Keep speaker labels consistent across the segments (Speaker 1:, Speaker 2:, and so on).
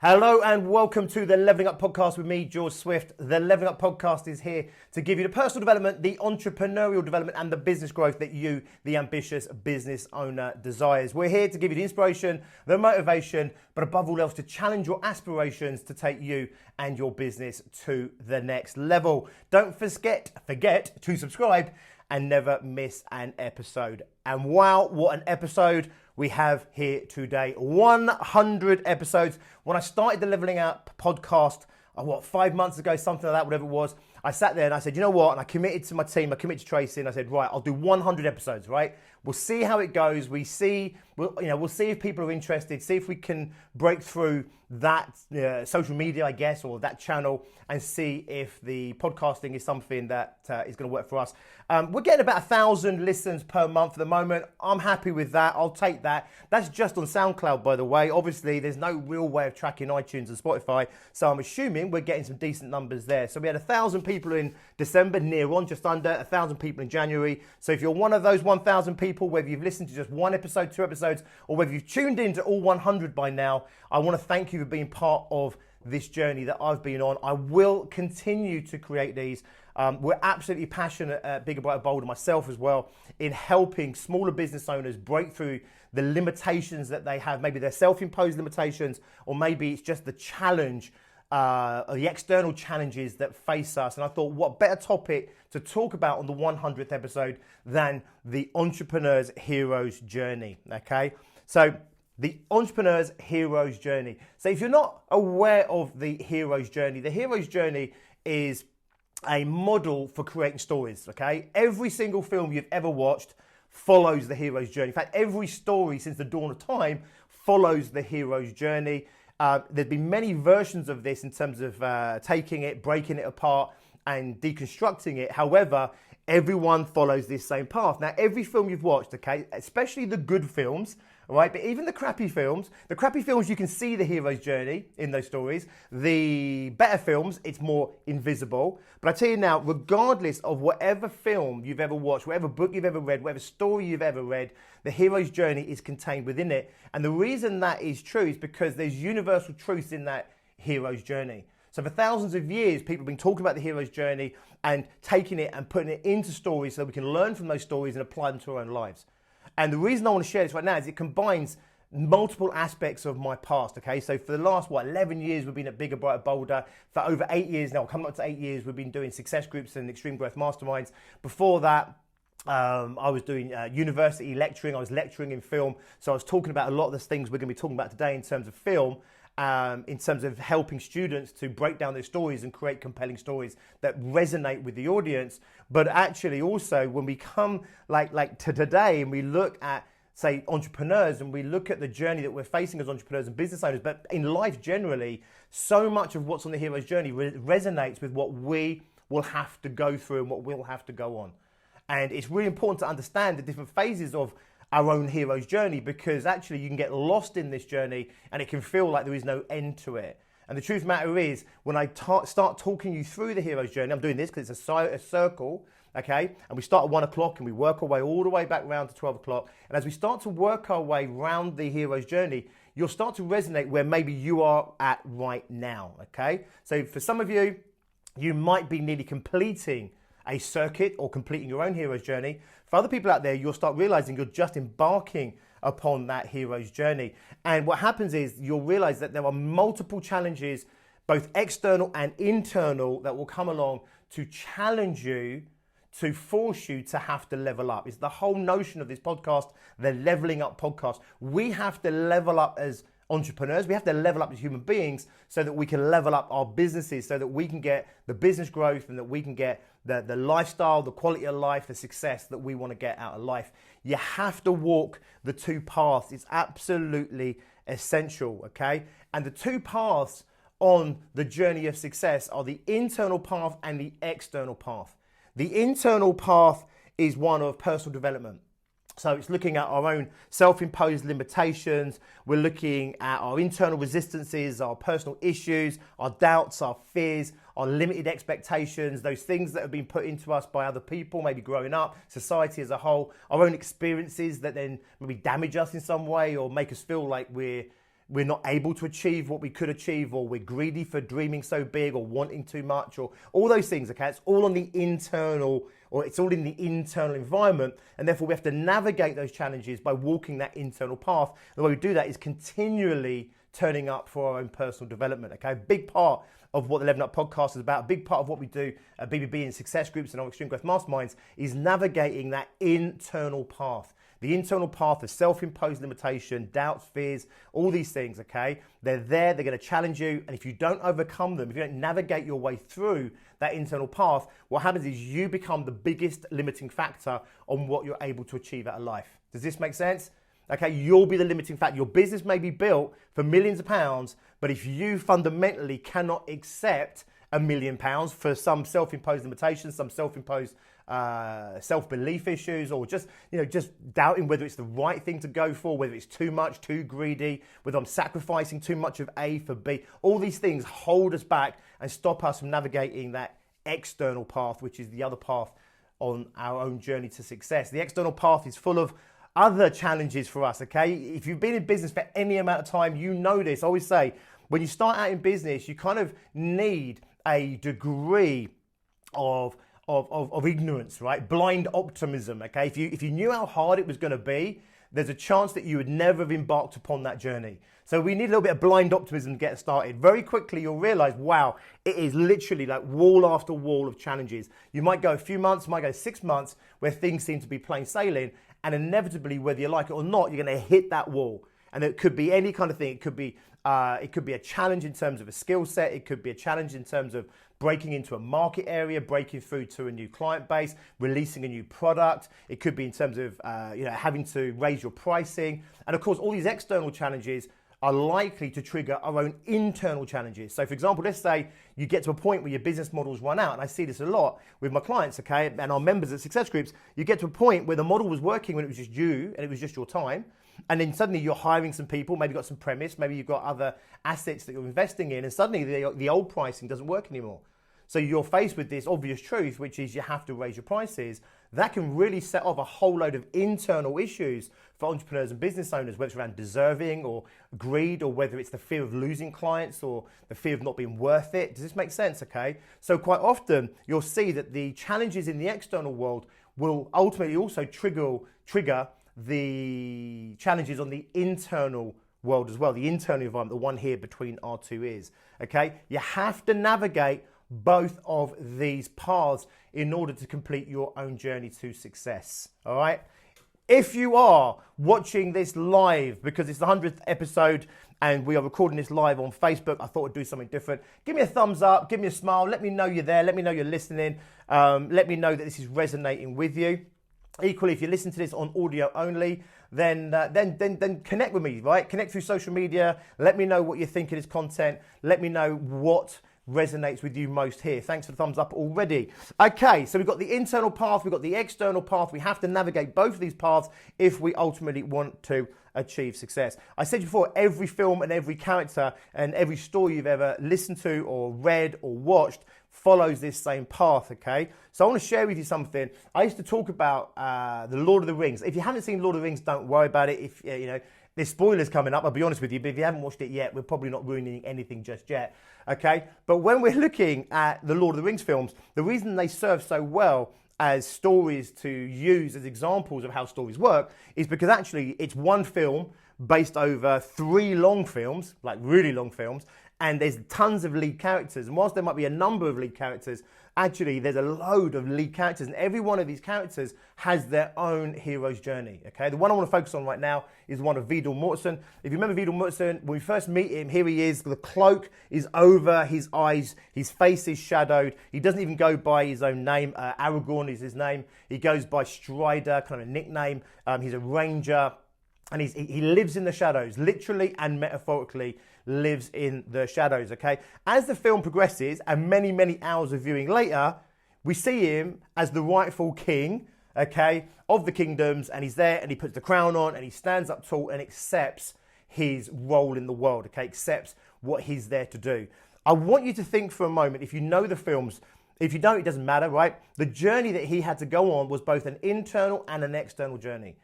Speaker 1: Hello and welcome to the Leveling Up Podcast with me, George Swift. The Leveling Up Podcast is here to give you the personal development, the entrepreneurial development and the business growth that you, the ambitious business owner, desires. We're here to give you the inspiration, the motivation, but above all else to challenge your aspirations to take you and your business to the next level. Don't forget to subscribe and never miss an episode. And wow, what an episode we have here today. 100 episodes. When I started the Leveling Up podcast, 5 months ago, something like that, whatever it was, I sat there and I said, you know what? And I committed to my team, I committed to Tracy, and I said, right, I'll do 100 episodes, right? We'll see how it goes. We'll see if people are interested, see if we can break through that social media, I guess, or that channel, and see if the podcasting is something that is going to work for us. We're getting about 1,000 listens per month at the moment. I'm happy with that. I'll take that. That's just on SoundCloud, by the way. Obviously, there's no real way of tracking iTunes and Spotify, so I'm assuming we're getting some decent numbers there. So we had 1,000 people in December, near on, just under 1,000 people in January. So if you're one of those 1,000 people, whether you've listened to just one episode, 2 episodes, or whether you've tuned into all 100 by now, I want to thank you for being part of this journey that I've been on. I will continue to create these. We're absolutely passionate at Bigger, Brighter, Bolder, myself as well, in helping smaller business owners break through the limitations that they have. Maybe they're self-imposed limitations, or maybe it's just the challenge, the external challenges that face us. And I thought, what better topic to talk about on the 100th episode than the entrepreneur's hero's journey, okay? So the entrepreneur's hero's journey. So if you're not aware of the hero's journey is a model for creating stories, okay? Every single film you've ever watched follows the hero's journey. In fact, every story since the dawn of time follows the hero's journey. There's been many versions of this in terms of taking it, breaking it apart and deconstructing it. However, everyone follows this same path. Now, every film you've watched, okay, especially the good films, all right, but even the crappy films, you can see the hero's journey in those stories. The better films, it's more invisible. But I tell you now, regardless of whatever film you've ever watched, whatever book you've ever read, whatever story you've ever read, the hero's journey is contained within it. And the reason that is true is because there's universal truths in that hero's journey. So for thousands of years, people have been talking about the hero's journey and taking it and putting it into stories so that we can learn from those stories and apply them to our own lives. And the reason I want to share this right now is it combines multiple aspects of my past, okay? So for the last, 11 years, we've been at Bigger, Brighter, Bolder. For over 8 years now, coming up to 8 years, we've been doing success groups and extreme growth masterminds. Before that, I was doing university lecturing. I was lecturing in film. So I was talking about a lot of the things we're going to be talking about today in terms of film, in terms of helping students to break down their stories and create compelling stories that resonate with the audience. But actually also when we come like to today and we look at, say, entrepreneurs and we look at the journey that we're facing as entrepreneurs and business owners, but in life generally, so much of what's on the hero's journey resonates with what we will have to go through and what we'll have to go on. And it's really important to understand the different phases of our own hero's journey, because actually you can get lost in this journey and it can feel like there is no end to it. And the truth of the matter is, when I start talking you through the hero's journey, I'm doing this because it's a circle, okay? And we start at 1 o'clock and we work our way all the way back round to 12 o'clock. And as we start to work our way round the hero's journey, you'll start to resonate where maybe you are at right now, okay? So for some of you, you might be nearly completing a circuit or completing your own hero's journey. For other people out there, you'll start realizing you're just embarking upon that hero's journey. And what happens is you'll realize that there are multiple challenges, both external and internal, that will come along to challenge you, to force you to have to level up. It's the whole notion of this podcast, the Leveling Up Podcast. We have to level up as entrepreneurs. We have to level up as human beings so that we can level up our businesses, so that we can get the business growth and that we can get the lifestyle, the quality of life, the success that we want to get out of life. You have to walk the two paths. It's absolutely essential, okay? And the two paths on the journey of success are the internal path and the external path. The internal path is one of personal development. So it's looking at our own self-imposed limitations. We're looking at our internal resistances, our personal issues, our doubts, our fears, our limited expectations, those things that have been put into us by other people, maybe growing up, society as a whole, our own experiences that then maybe damage us in some way or make us feel like we're we're not able to achieve what we could achieve, or we're greedy for dreaming so big or wanting too much, or all those things, okay? It's all on the internal, or it's all in the internal environment, and therefore we have to navigate those challenges by walking that internal path. And the way we do that is continually turning up for our own personal development, okay? A big part of what the Leveling Up podcast is about, a big part of what we do at BBB and success groups and our extreme growth masterminds is navigating that internal path. The internal path of self-imposed limitation, doubts, fears, all these things, okay? They're there, they're gonna challenge you, and if you don't overcome them, if you don't navigate your way through that internal path, what happens is you become the biggest limiting factor on what you're able to achieve out of life. Does this make sense? Okay, you'll be the limiting factor. Your business may be built for millions of pounds, but if you fundamentally cannot accept £1 million for some self-imposed limitations, some self-imposed self-belief issues, or just doubting whether it's the right thing to go for, whether it's too much, too greedy, whether I'm sacrificing too much of A for B, all these things hold us back and stop us from navigating that external path, which is the other path on our own journey to success. The external path is full of other challenges for us, okay? If you've been in business for any amount of time, you know this. I always say, when you start out in business, you kind of need a degree of ignorance, right? Blind optimism, okay? If you knew how hard it was going to be, there's a chance that you would never have embarked upon that journey. So we need a little bit of blind optimism to get started. Very quickly, you'll realize, wow, it is literally like wall after wall of challenges. You might go a few months, might go 6 months where things seem to be plain sailing, and inevitably, whether you like it or not, you're going to hit that wall. And it could be any kind of thing. It could be a challenge in terms of a skill set. It could be a challenge in terms of breaking into a market area, breaking through to a new client base, releasing a new product. It could be in terms of having to raise your pricing. And of course, all these external challenges are likely to trigger our own internal challenges. So for example, let's say you get to a point where your business models run out, and I see this a lot with my clients, okay, and our members at success groups. You get to a point where the model was working when it was just you and it was just your time, and then suddenly you're hiring some people, maybe you've got some premise, maybe you've got other assets that you're investing in, and suddenly the old pricing doesn't work anymore. So you're faced with this obvious truth, which is you have to raise your prices. That can really set off a whole load of internal issues for entrepreneurs and business owners, whether it's around deserving or greed, or whether it's the fear of losing clients or the fear of not being worth it. Does this make sense, okay? So quite often you'll see that the challenges in the external world will ultimately also trigger the challenges on the internal world as well, the internal environment, the one here between our two ears, okay? You have to navigate both of these paths in order to complete your own journey to success, all right? If you are watching this live, because it's the 100th episode and we are recording this live on Facebook, I thought I'd do something different. Give me a thumbs up, give me a smile, let me know you're there, let me know you're listening, let me know that this is resonating with you. Equally, if you listen to this on audio only, then connect with me, right? Connect through social media. Let me know what you think of this content. Let me know what resonates with you most here. Thanks for the thumbs up already. Okay, so we've got the internal path, we've got the external path. We have to navigate both of these paths if we ultimately want to achieve success. I said before, every film and every character and every story you've ever listened to or read or watched follows this same path, okay? So I want to share with you something. I used to talk about the Lord of the Rings. If you haven't seen Lord of the Rings, don't worry about it. If there's spoilers coming up, I'll be honest with you, but if you haven't watched it yet, we're probably not ruining anything just yet, okay? But when we're looking at the Lord of the Rings films, the reason they serve so well as stories to use as examples of how stories work is because actually it's one film based over 3 long films, like really long films, and there's tons of lead characters. And whilst there might be a number of lead characters, actually there's a load of lead characters, and every one of these characters has their own hero's journey, okay? The one I want to focus on right now is one of Viggo Mortensen. If you remember Viggo Mortensen, when we first meet him, here he is, the cloak is over his eyes, his face is shadowed, he doesn't even go by his own name, Aragorn is his name, he goes by Strider, kind of a nickname, he's a ranger, and he lives in the shadows, literally and metaphorically lives in the shadows, okay? As the film progresses and many, many hours of viewing later, we see him as the rightful king, okay, of the kingdoms, and he's there and he puts the crown on and he stands up tall and accepts his role in the world, okay, accepts what he's there to do. I want you to think for a moment, if you know the films, if you don't, it doesn't matter, right? The journey that he had to go on was both an internal and an external journey.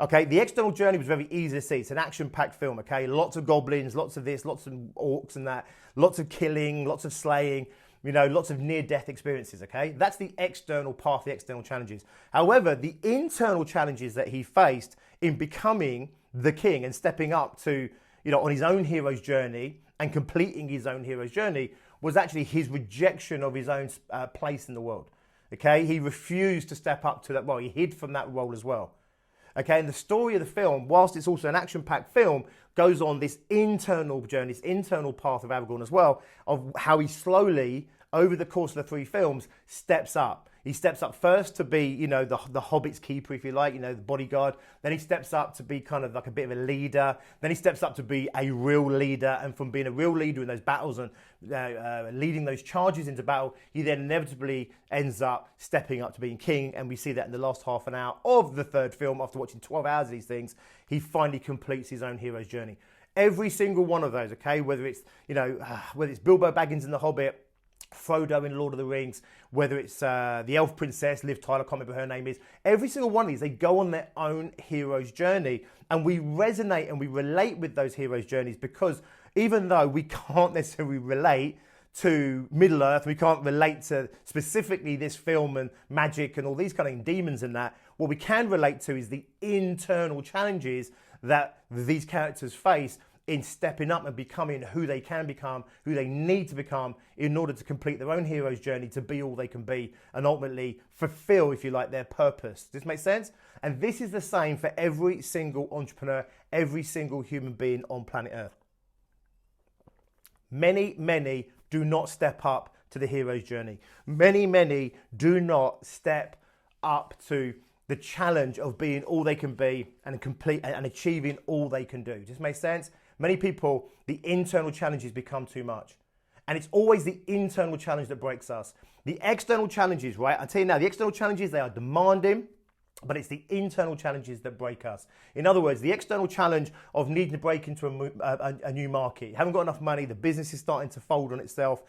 Speaker 1: Okay, the external journey was very easy to see. It's an action-packed film, okay? Lots of goblins, lots of this, lots of orcs and that, lots of killing, lots of slaying, lots of near-death experiences, okay? That's the external path, the external challenges. However, the internal challenges that he faced in becoming the king and stepping up to, on his own hero's journey and completing his own hero's journey was actually his rejection of his own place in the world, okay? He refused to step up to that role. He hid from that role as well. Okay, and the story of the film, whilst it's also an action-packed film, goes on this internal journey, this internal path of Aragorn as well, of how he slowly, over the course of the 3 films, steps up. He steps up first to be, the Hobbit's keeper, if you like, the bodyguard. Then he steps up to be kind of like a bit of a leader. Then he steps up to be a real leader. And from being a real leader in those battles and leading those charges into battle, he then inevitably ends up stepping up to being king. And we see that in the last half an hour of the 3rd film. After watching 12 hours of these things, he finally completes his own hero's journey. Every single one of those, okay, whether it's Bilbo Baggins in The Hobbit, Frodo in Lord of the Rings, whether it's the elf princess, Liv Tyler, I can't remember her name is. Every single one of these, they go on their own hero's journey. And we resonate and we relate with those hero's journeys because even though we can't necessarily relate to Middle Earth, we can't relate to specifically this film and magic and all these kind of demons and that, what we can relate to is the internal challenges that these characters face in stepping up and becoming who they can become, who they need to become in order to complete their own hero's journey to be all they can be and ultimately fulfill, if you like, their purpose. Does this make sense? And this is the same for every single entrepreneur, every single human being on planet Earth. Many do not step up to the hero's journey. Many do not step up to the challenge of being all they can be and complete and achieving all they can do. Does this make sense? Many people, the internal challenges become too much. And it's always the internal challenge that breaks us. The external challenges, right? I'll tell you now, the external challenges, they are demanding, but it's the internal challenges that break us. In other words, the external challenge of needing to break into a new market. You haven't got enough money, the business is starting to fold on itself.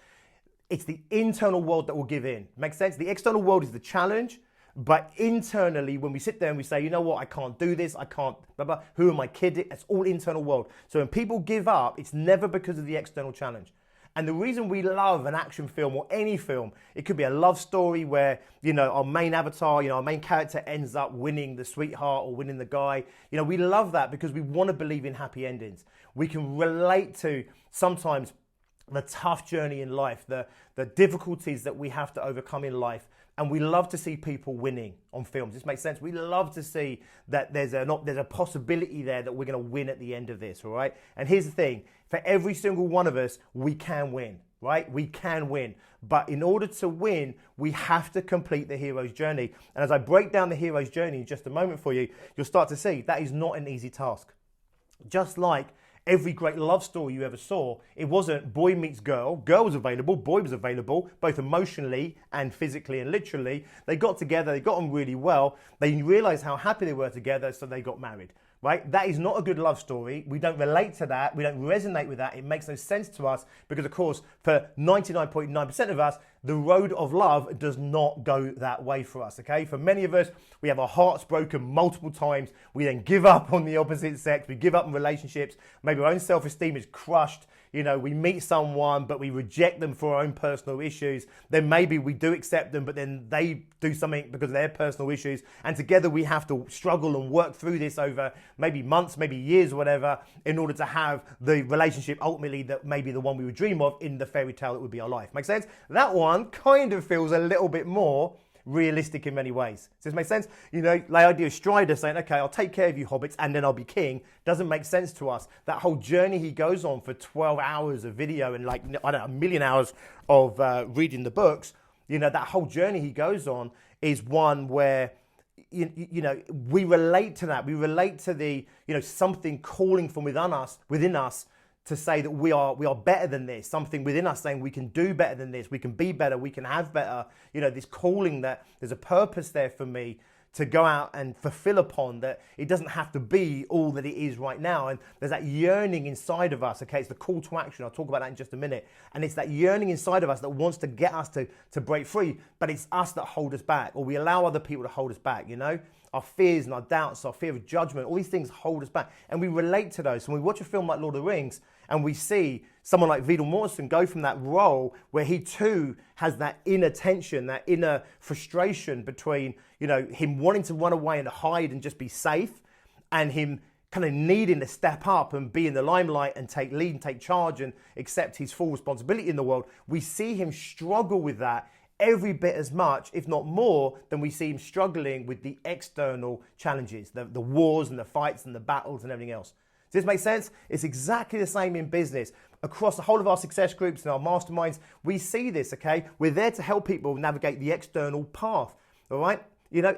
Speaker 1: It's the internal world that will give in. Makes sense? The external world is the challenge. But internally, when we sit there and we say, you know what, I can't do this, I can't, blah, blah, who am I kidding? It's all internal world. So when people give up, it's never because of the external challenge. And the reason we love an action film or any film, it could be a love story where, our main avatar, our main character ends up winning the sweetheart or winning the guy. We love that because we want to believe in happy endings. We can relate to sometimes the tough journey in life, the difficulties that we have to overcome in life. And we love to see people winning on films. This makes sense. We love to see that there's a possibility there that we're going to win at the end of this, all right? And here's the thing. For every single one of us, we can win, right? We can win. But in order to win, we have to complete the hero's journey. And as I break down the hero's journey in just a moment for you, you'll start to see that is not an easy task. Just like every great love story you ever saw, it wasn't boy meets girl. Girl was available, boy was available, both emotionally and physically and literally. They got together, they got on really well. They realized how happy they were together, so they got married, right? That is not a good love story. We don't relate to that. We don't resonate with that. It makes no sense to us because, of course, for 99.9% of us, the road of love does not go that way for us, okay? For many of us, we have our hearts broken multiple times. We then give up on the opposite sex. We give up on relationships. Maybe our own self-esteem is crushed. We meet someone, but we reject them for our own personal issues. Then maybe we do accept them, but then they do something because of their personal issues. And together we have to struggle and work through this over maybe months, maybe years, whatever, in order to have the relationship ultimately that maybe the one we would dream of in the fairy tale that would be our life. Make sense? That one kind of feels a little bit more realistic in many ways. Does this make sense? The idea of Strider saying, okay, I'll take care of you hobbits and then I'll be king, doesn't make sense to us. That whole journey he goes on for 12 hours of video and a million hours of reading the books, that whole journey he goes on is one where we relate to that. We relate to the, something calling from within us to say that we are better than this, something within us saying we can do better than this, we can be better, we can have better, this calling that there's a purpose there for me to go out and fulfill upon, that it doesn't have to be all that it is right now. And there's that yearning inside of us, okay, it's the call to action, I'll talk about that in just a minute. And it's that yearning inside of us that wants to get us to break free, but it's us that hold us back, or we allow other people to hold us back, our fears and our doubts, our fear of judgment, all these things hold us back. And we relate to those. So when we watch a film like Lord of the Rings and we see someone like Viggo Mortensen go from that role where he too has that inner tension, that inner frustration between, him wanting to run away and hide and just be safe, and him kind of needing to step up and be in the limelight and take lead and take charge and accept his full responsibility in the world. We see him struggle with that every bit as much, if not more, than we see him struggling with the external challenges, the wars and the fights and the battles and everything else. Does this make sense? It's exactly the same in business. Across the whole of our success groups and our masterminds, we see this, okay? We're there to help people navigate the external path, all right?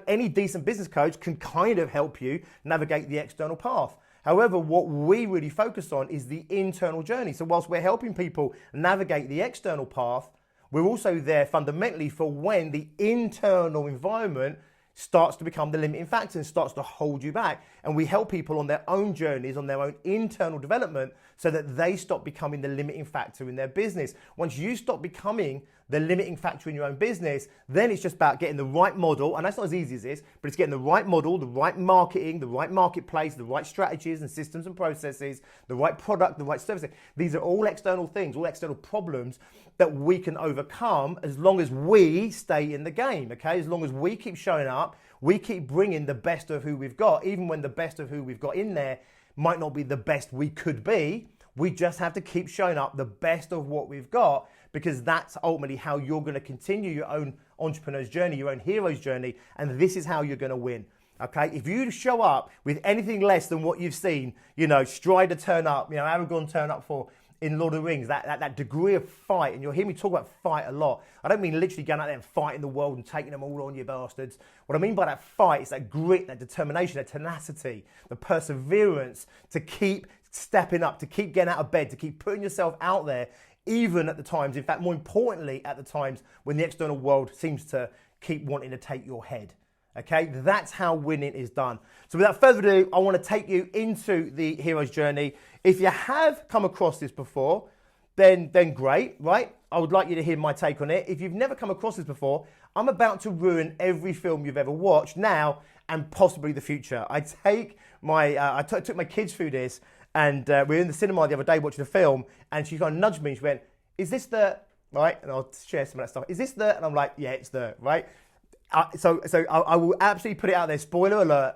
Speaker 1: Any decent business coach can kind of help you navigate the external path. However, what we really focus on is the internal journey. So whilst we're helping people navigate the external path, we're also there fundamentally for when the internal environment starts to become the limiting factor and starts to hold you back. And we help people on their own journeys, on their own internal development, so that they stop becoming the limiting factor in their business. Once you stop becoming the limiting factor in your own business, then it's just about getting the right model. And that's not as easy as this, but it's getting the right model, the right marketing, the right marketplace, the right strategies and systems and processes, the right product, the right services. These are all external things, all external problems that we can overcome as long as we stay in the game, okay? As long as we keep showing up, we keep bringing the best of who we've got, even when the best of who we've got in there might not be the best we could be. We just have to keep showing up the best of what we've got, because that's ultimately how you're going to continue your own entrepreneur's journey, your own hero's journey, and this is how you're going to win. Okay, if you show up with anything less than what you've seen, Strider turn up, Aragorn turn up for in Lord of the Rings, that degree of fight, and you'll hear me talk about fight a lot. I don't mean literally going out there and fighting the world and taking them all on, you bastards. What I mean by that fight is that grit, that determination, that tenacity, the perseverance to keep stepping up, to keep getting out of bed, to keep putting yourself out there, even at the times, in fact, more importantly, at the times when the external world seems to keep wanting to take your head. Okay, that's how winning is done. So without further ado, I want to take you into the hero's journey. If you have come across this before, then great, right? I would like you to hear my take on it. If you've never come across this before, I'm about to ruin every film you've ever watched now and possibly the future. I took my kids through this, and we were in the cinema the other day watching a film, and she kind of nudged me. She went, "Is this the," right? And I'll share some of that stuff. "Is this the," and I'm like, "Yeah, it's the," right? So I will absolutely put it out there. Spoiler alert.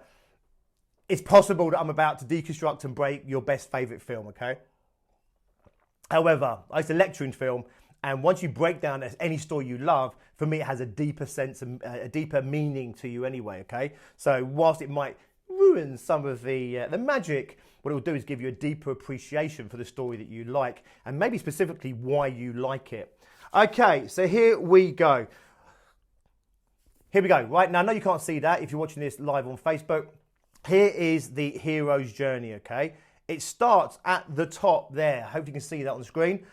Speaker 1: It's possible that I'm about to deconstruct and break your best favourite film, okay? However, it's a lecturing film, and once you break down any story you love, for me it has a deeper sense and a deeper meaning to you anyway, okay? So whilst it might ruin some of the magic, what it will do is give you a deeper appreciation for the story that you like, and maybe specifically why you like it. Okay, so here we go. Here we go, right? Now, I know you can't see that if you're watching this live on Facebook. Here is the hero's journey, okay? It starts at the top there. I hope you can see that on the screen.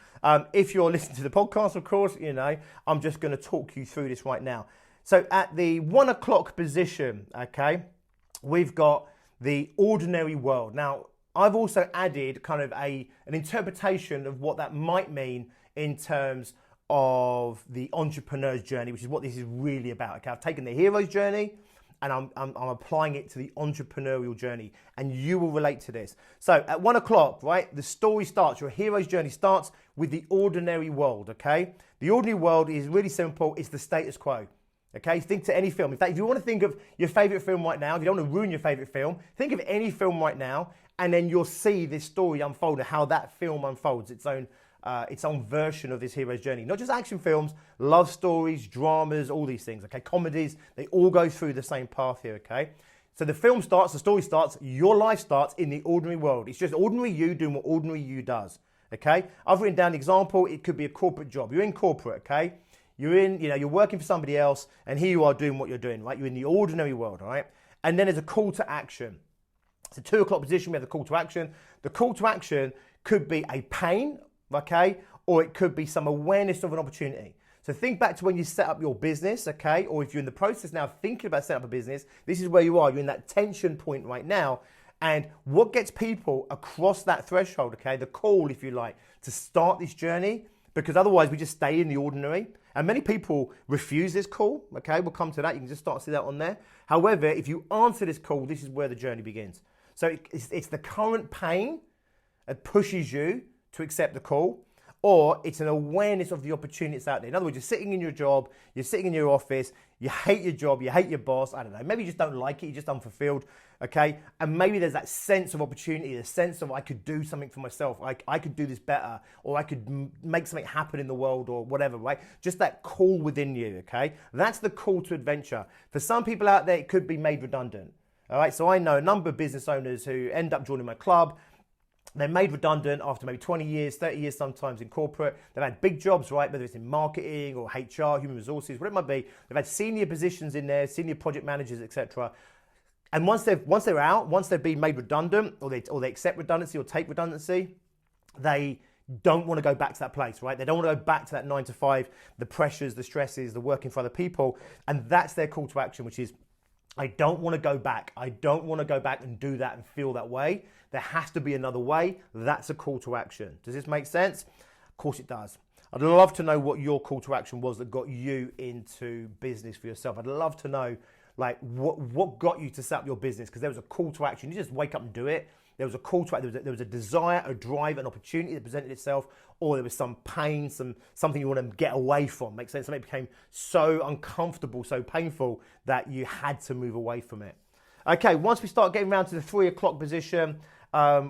Speaker 1: If you're listening to the podcast, of course, I'm just going to talk you through this right now. So at the 1 o'clock position, okay, we've got the ordinary world. Now, I've also added kind of an interpretation of what that might mean in terms of the entrepreneur's journey, which is what this is really about. Okay, I've taken the hero's journey and I'm applying it to the entrepreneurial journey, and you will relate to this. So at 1 o'clock, right, the story starts, your hero's journey starts with the ordinary world, okay? The ordinary world is really simple. It's the status quo, okay? Think to any film. In fact, if you want to think of your favorite film right now, if you don't want to ruin your favorite film, think of any film right now, and then you'll see this story unfold and how that film unfolds, its own version of this hero's journey. Not just action films, love stories, dramas, all these things, okay? Comedies, they all go through the same path here, okay? So the film starts, the story starts, your life starts in the ordinary world. It's just ordinary you doing what ordinary you does, okay? I've written down the example. It could be a corporate job. You're in corporate, okay? You're working for somebody else, and here you are doing what you're doing, right? You're in the ordinary world, all right? And then there's a call to action. It's a 2 o'clock position. We have the call to action. The call to action could be a pain, okay? Or it could be some awareness of an opportunity. So think back to when you set up your business, okay? Or if you're in the process now of thinking about setting up a business, this is where you are. You're in that tension point right now. And what gets people across that threshold, okay? The call, if you like, to start this journey, because otherwise we just stay in the ordinary. And many people refuse this call, okay? We'll come to that. You can just start to see that on there. However, if you answer this call, this is where the journey begins. So it's the current pain that pushes you to accept the call, or it's an awareness of the opportunity that's out there. In other words, you're sitting in your job, you're sitting in your office, you hate your job, you hate your boss, I don't know, maybe you just don't like it, you're just unfulfilled, okay? And maybe there's that sense of opportunity, the sense of I could do something for myself, I could do this better, or I could make something happen in the world, or whatever, right? Just that call within you, okay? That's the call to adventure. For some people out there, it could be made redundant, all right? So I know a number of business owners who end up joining my club. They're made redundant after maybe 20 years, 30 years sometimes in corporate. They've had big jobs, right? Whether it's in marketing or HR, human resources, whatever it might be. They've had senior positions in there, senior project managers, etc. And once they're out, once they've been made redundant, or they accept redundancy or take redundancy, they don't want to go back to that place, right? They don't want to go back to that 9 to 5, the pressures, the stresses, the working for other people. And that's their call to action, which is, I don't want to go back. I don't want to go back and do that and feel that way. There has to be another way. That's a call to action. Does this make sense? Of course it does. I'd love to know what your call to action was that got you into business for yourself. I'd love to know like what got you to set up your business, because there was a call to action. You just wake up and do it. There was a call to action. There was a desire, a drive, an opportunity that presented itself, or there was some pain, something you want to get away from. Makes sense? Something became so uncomfortable, so painful that you had to move away from it. Okay, once we start getting around to the 3 o'clock position,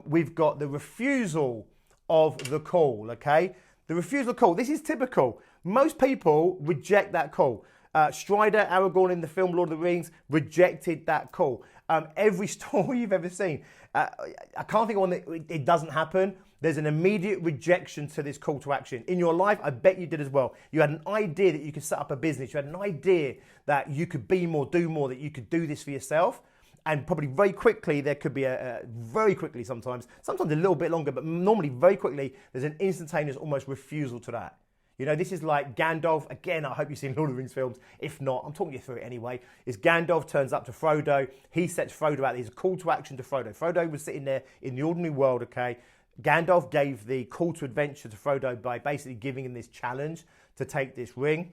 Speaker 1: we've got the refusal of the call, okay? The refusal call. This is typical. Most people reject that call. Strider, Aragorn in the film Lord of the Rings, rejected that call. Every story you've ever seen, I can't think of one that it doesn't happen. There's an immediate rejection to this call to action. In your life, I bet you did as well. You had an idea that you could set up a business. You had an idea that you could be more, do more, that you could do this for yourself. And probably very quickly, there could be very quickly sometimes a little bit longer, but normally very quickly, there's an instantaneous almost refusal to that. You know, this is like Gandalf. Again, I hope you've seen Lord of the Rings films. If not, I'm talking you through it anyway. Is Gandalf turns up to Frodo. He sets Frodo out. There's a call to action to Frodo. Frodo was sitting there in the ordinary world, okay? Gandalf gave the call to adventure to Frodo by basically giving him this challenge to take this ring.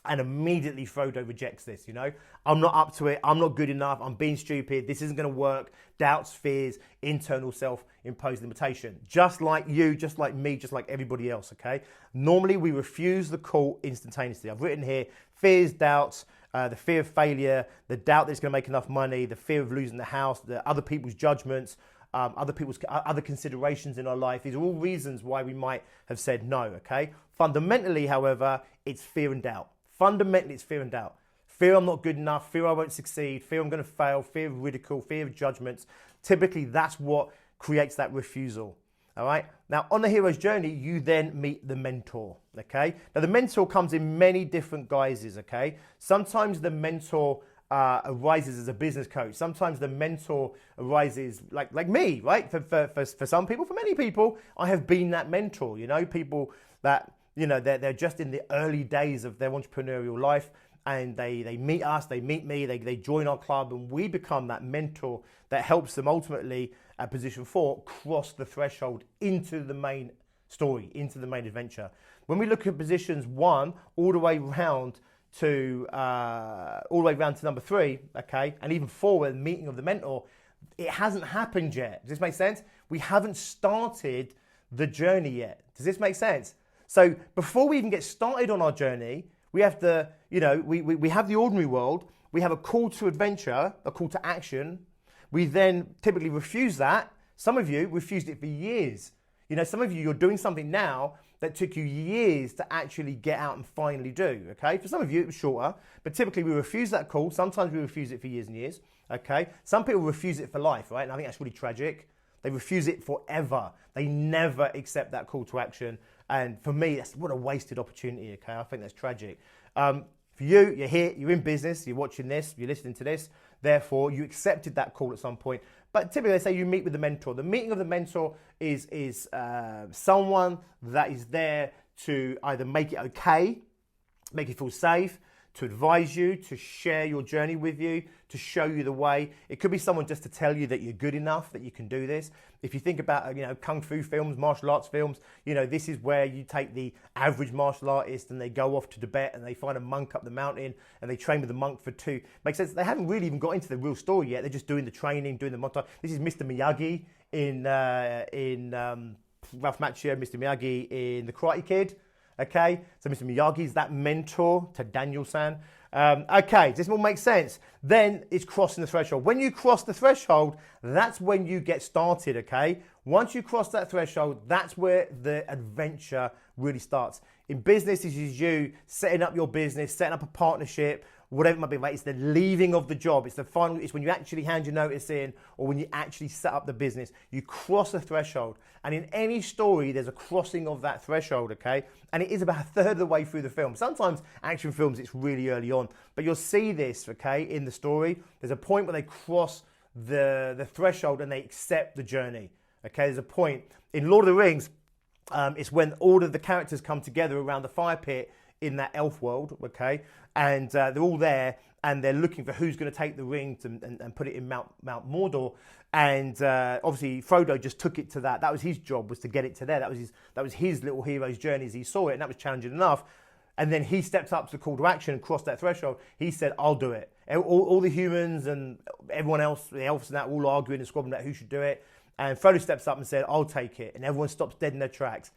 Speaker 1: And immediately Frodo rejects this, you know. I'm not up to it. I'm not good enough. I'm being stupid. This isn't going to work. Doubts, fears, internal self-imposed limitation. Just like you, just like me, just like everybody else, okay? Normally we refuse the call instantaneously. I've written here, fears, doubts, the fear of failure, the doubt that it's going to make enough money, the fear of losing the house, the other people's judgments, other considerations in our life. These are all reasons why we might have said no, okay? Fundamentally, however, it's fear and doubt. Fundamentally, it's fear and doubt. Fear I'm not good enough, fear I won't succeed, fear I'm going to fail, fear of ridicule, fear of judgments. Typically, that's what creates that refusal. All right. Now, on the hero's journey, you then meet the mentor. Okay. Now, the mentor comes in many different guises. Okay. Sometimes the mentor arises as a business coach. Sometimes the mentor arises like me, right? For some people, for many people, I have been that mentor. You know, people that, you know, they're just in the early days of their entrepreneurial life, and they meet us, they meet me, they join our club, and we become that mentor that helps them ultimately at position 4 cross the threshold into the main story, into the main adventure. When we look at positions 1 all the way round to number 3, okay, and even 4 with the meeting of the mentor, it hasn't happened yet. Does this make sense? We haven't started the journey yet. Does this make sense? So before we even get started on our journey, we have to, you know, we have the ordinary world, we have a call to adventure, a call to action. We then typically refuse that. Some of you refused it for years. You know, some of you, you're doing something now that took you years to actually get out and finally do, okay? For some of you, it was shorter, but typically we refuse that call. Sometimes we refuse it for years and years, okay? Some people refuse it for life, right? And I think that's really tragic. They refuse it forever. They never accept that call to action. And for me, that's what a wasted opportunity, okay? I think that's tragic. For you, you're here, you're in business, you're watching this, you're listening to this. Therefore, you accepted that call at some point. But typically, they say you meet with the mentor. The meeting of the mentor is someone that is there to either make it okay, make you feel safe, to advise you, to share your journey with you, to show you the way. It could be someone just to tell you that you're good enough, that you can do this. If you think about, kung fu films, martial arts films, this is where you take the average martial artist and they go off to Tibet and they find a monk up the mountain and they train with the monk for 2. Makes sense? They haven't really even got into the real story yet. They're just doing the training, doing the montage. This is Mr. Miyagi in Ralph Macchio, Mr. Miyagi in The Karate Kid. Okay, so Mr. Miyagi is that mentor to Daniel-san. Okay, does this all make sense? Then it's crossing the threshold. When you cross the threshold, that's when you get started, okay? Once you cross that threshold, that's where the adventure really starts. In business, this is you setting up your business, setting up a partnership, whatever it might be, right? It's the leaving of the job. It's the final, it's when you actually hand your notice in or when you actually set up the business. You cross the threshold. And in any story, there's a crossing of that threshold, okay? And it is about a third of the way through the film. Sometimes action films, it's really early on. But you'll see this, okay, in the story. There's a point where they cross the threshold and they accept the journey, okay? There's a point. In Lord of the Rings, it's when all of the characters come together around the fire pit in that elf world, okay? And they're all there and they're looking for who's going to take the ring and put it in Mount Mordor. And obviously Frodo just took it to that. That was his job, was to get it to there. That was his little hero's journey as he saw it, and that was challenging enough. And then he stepped up to the call to action and crossed that threshold. He said, I'll do it. All the humans and everyone else, the elves and that, all arguing and squabbling about who should do it. And Frodo steps up and said, I'll take it. And everyone stops dead in their tracks.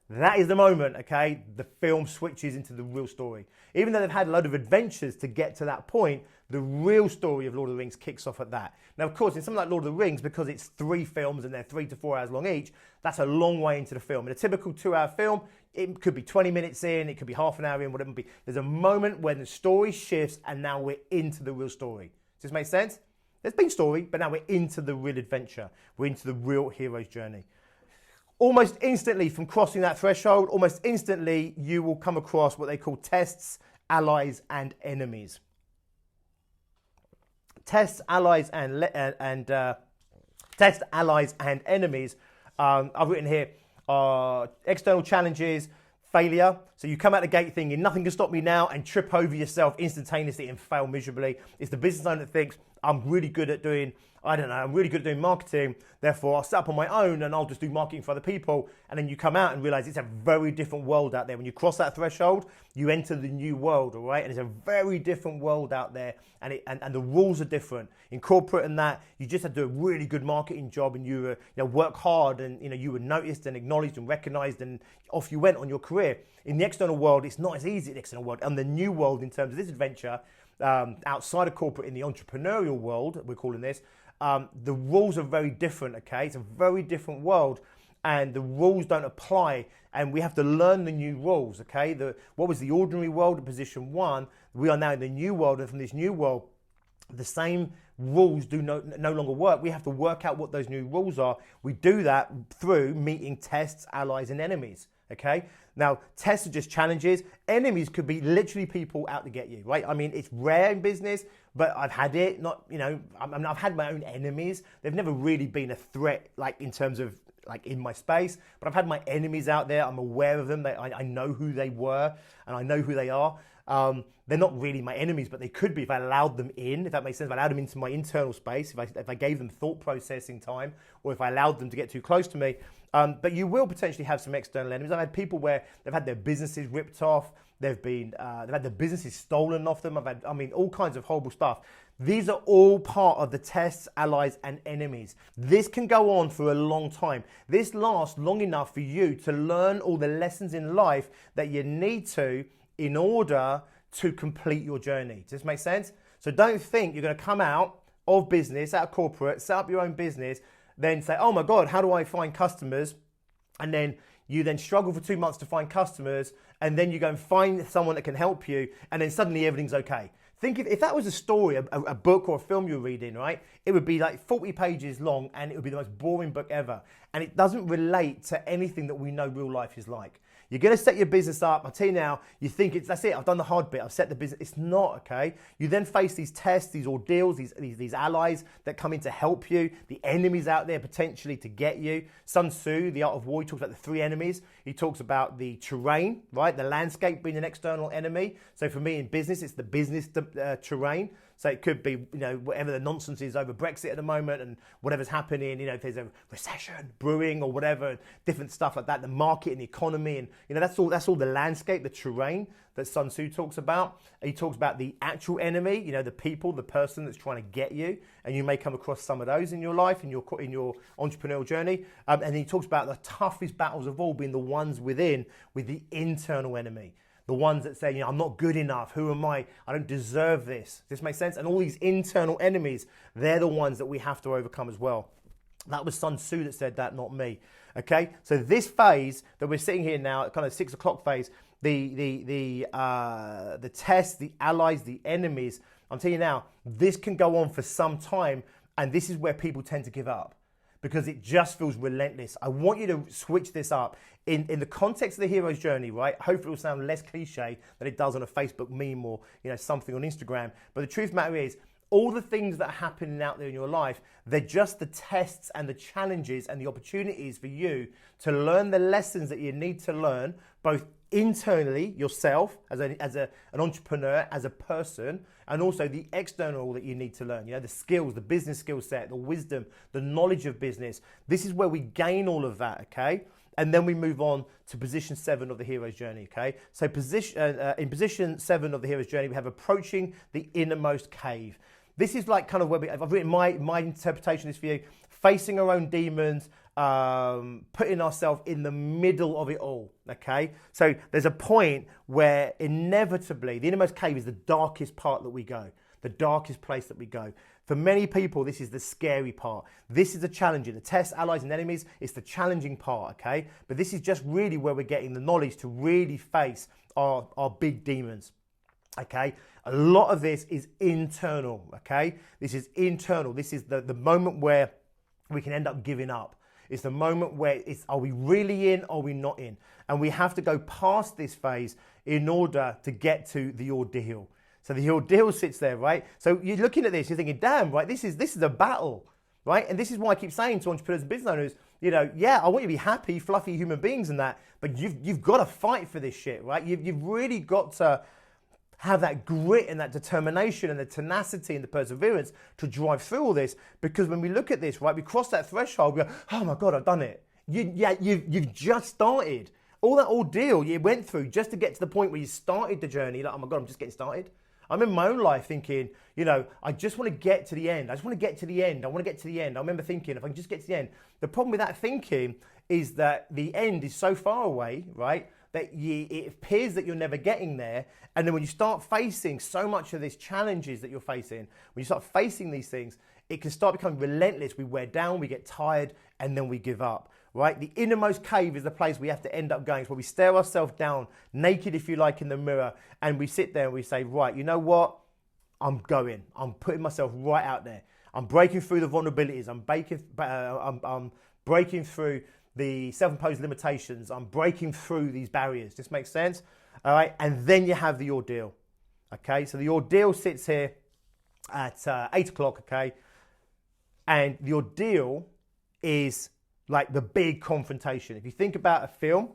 Speaker 1: That is the moment, okay, the film switches into the real story. Even though they've had a load of adventures to get to that point, the real story of Lord of the Rings kicks off at that. Now, of course, in something like Lord of the Rings, because it's 3 films and they're 3 to 4 hours long each, that's a long way into the film. In a typical 2-hour film, it could be 20 minutes in, it could be half an hour in, whatever it be. There's a moment when the story shifts and now we're into the real story. Does this make sense? There's been story, but now we're into the real adventure. We're into the real hero's journey. Almost instantly from crossing that threshold, almost instantly you will come across what they call tests, allies, and enemies. Tests, allies, and enemies. I've written here external challenges, failure. So you come out the gate thinking nothing can stop me now and trip over yourself instantaneously and fail miserably. It's the business owner that thinks I'm really good at doing marketing, therefore I'll set up on my own and I'll just do marketing for other people. And then you come out and realize it's a very different world out there. When you cross that threshold, you enter the new world, all right? And it's a very different world out there, and the rules are different. In corporate and that, you just had to do a really good marketing job and you work hard and you were noticed and acknowledged and recognized and off you went on your career. In the external world, it's not as easy in the external world. And the new world in terms of this adventure, outside of corporate, in the entrepreneurial world, we're calling this, the rules are very different, okay? It's a very different world and the rules don't apply and we have to learn the new rules, okay? What was the ordinary world in position 1, we are now in the new world, and from this new world, the same rules do no longer work. We have to work out what those new rules are. We do that through meeting tests, allies, and enemies, okay? Now, tests are just challenges. Enemies could be literally people out to get you, right? I mean, it's rare in business, but I've had it. I've had my own enemies. They've never really been a threat, like in terms of like in my space, but I've had my enemies out there. I'm aware of them. I know who they were and I know who they are. They're not really my enemies, but they could be if I allowed them in, if that makes sense. If I allowed them into my internal space, if I gave them thought processing time, or if I allowed them to get too close to me. But you will potentially have some external enemies. I've had people where they've had their businesses ripped off. They've had their businesses stolen off them. All kinds of horrible stuff. These are all part of the tests, allies, and enemies. This can go on for a long time. This lasts long enough for you to learn all the lessons in life that you need to in order to complete your journey. Does this make sense? So don't think you're going to come out of business, out of corporate, set up your own business, then say, oh my God, how do I find customers? And then you then struggle for 2 months to find customers, and then you go and find someone that can help you, and then suddenly everything's okay. Think if that was a story, a book or a film you're reading, right? It would be like 40 pages long and it would be the most boring book ever. And it doesn't relate to anything that we know real life is like. You're going to set your business up. I'll tell you now, you think that's it. I've done the hard bit. I've set the business. It's not, okay? You then face these tests, these ordeals, these allies that come in to help you, the enemies out there potentially to get you. Sun Tzu, The Art of War, he talks about the three enemies. He talks about the terrain, right? The landscape being an external enemy. So for me in business, it's the business terrain. So it could be, whatever the nonsense is over Brexit at the moment and whatever's happening, if there's a recession brewing or whatever, different stuff like that, the market and the economy, and that's all the landscape, the terrain that Sun Tzu talks about. He talks about the actual enemy, the people, the person that's trying to get you, and you may come across some of those in your life, in your entrepreneurial journey. And he talks about the toughest battles of all being the ones within, with the internal enemy. The ones that say, I'm not good enough. Who am I? I don't deserve this. Does this make sense? And all these internal enemies, they're the ones that we have to overcome as well. That was Sun Tzu that said that, not me. Okay? So this phase that we're sitting here now, kind of 6 o'clock phase, the tests, the allies, the enemies, I'm telling you now, this can go on for some time, and this is where people tend to give up, because it just feels relentless. I want you to switch this up. In the context of the hero's journey, right? Hopefully it will sound less cliche than it does on a Facebook meme or something on Instagram. But the truth of the matter is, all the things that are happening out there in your life, they're just the tests and the challenges and the opportunities for you to learn the lessons that you need to learn, both internally, yourself, as an entrepreneur, as a person, and also the external that you need to learn. The skills, the business skill set, the wisdom, the knowledge of business. This is where we gain all of that, okay? And then we move on to position 7 of the hero's journey, okay? So in position 7 of the hero's journey, we have approaching the innermost cave. This is like kind of where I've written my interpretation is for you, facing our own demons, putting ourselves in the middle of it all, okay? So there's a point where inevitably, the innermost cave is the darkest part that we go, the darkest place that we go. For many people, this is the scary part. This is the challenging. The tests, allies, and enemies, it's the challenging part, okay? But this is just really where we're getting the knowledge to really face our big demons, okay? A lot of this is internal, okay? This is internal. This is the moment where we can end up giving up. It's the moment where are we really in or are we not in? And we have to go past this phase in order to get to the ordeal. So the ordeal sits there, right? So you're looking at this, you're thinking, damn, right, this is a battle, right? And this is why I keep saying to entrepreneurs and business owners, I want you to be happy, fluffy human beings and that, but you've got to fight for this shit, right? You've really got to have that grit and that determination and the tenacity and the perseverance to drive through all this. Because when we look at this, right, we cross that threshold, we go, oh my God, I've done it. You've just started. All that ordeal you went through just to get to the point where you started the journey, like, oh my God, I'm just getting started. I'm in my own life thinking, I just want to get to the end. I just want to get to the end. I want to get to the end. I remember thinking, if I can just get to the end. The problem with that thinking is that the end is so far away, right, that it appears that you're never getting there. And then when you start facing so much of these challenges that you're facing, when you start facing these things, it can start becoming relentless. We wear down, we get tired, and then we give up. Right? The innermost cave is the place we have to end up going. It's where we stare ourselves down, naked if you like, in the mirror, and we sit there and we say, right, you know what? I'm going. I'm putting myself right out there. I'm breaking through the vulnerabilities. I'm breaking through the self-imposed limitations. I'm breaking through these barriers. This makes sense? All right? And then you have the ordeal. Okay? So the ordeal sits here at 8 o'clock, okay? And the ordeal is like the big confrontation. If you think about a film,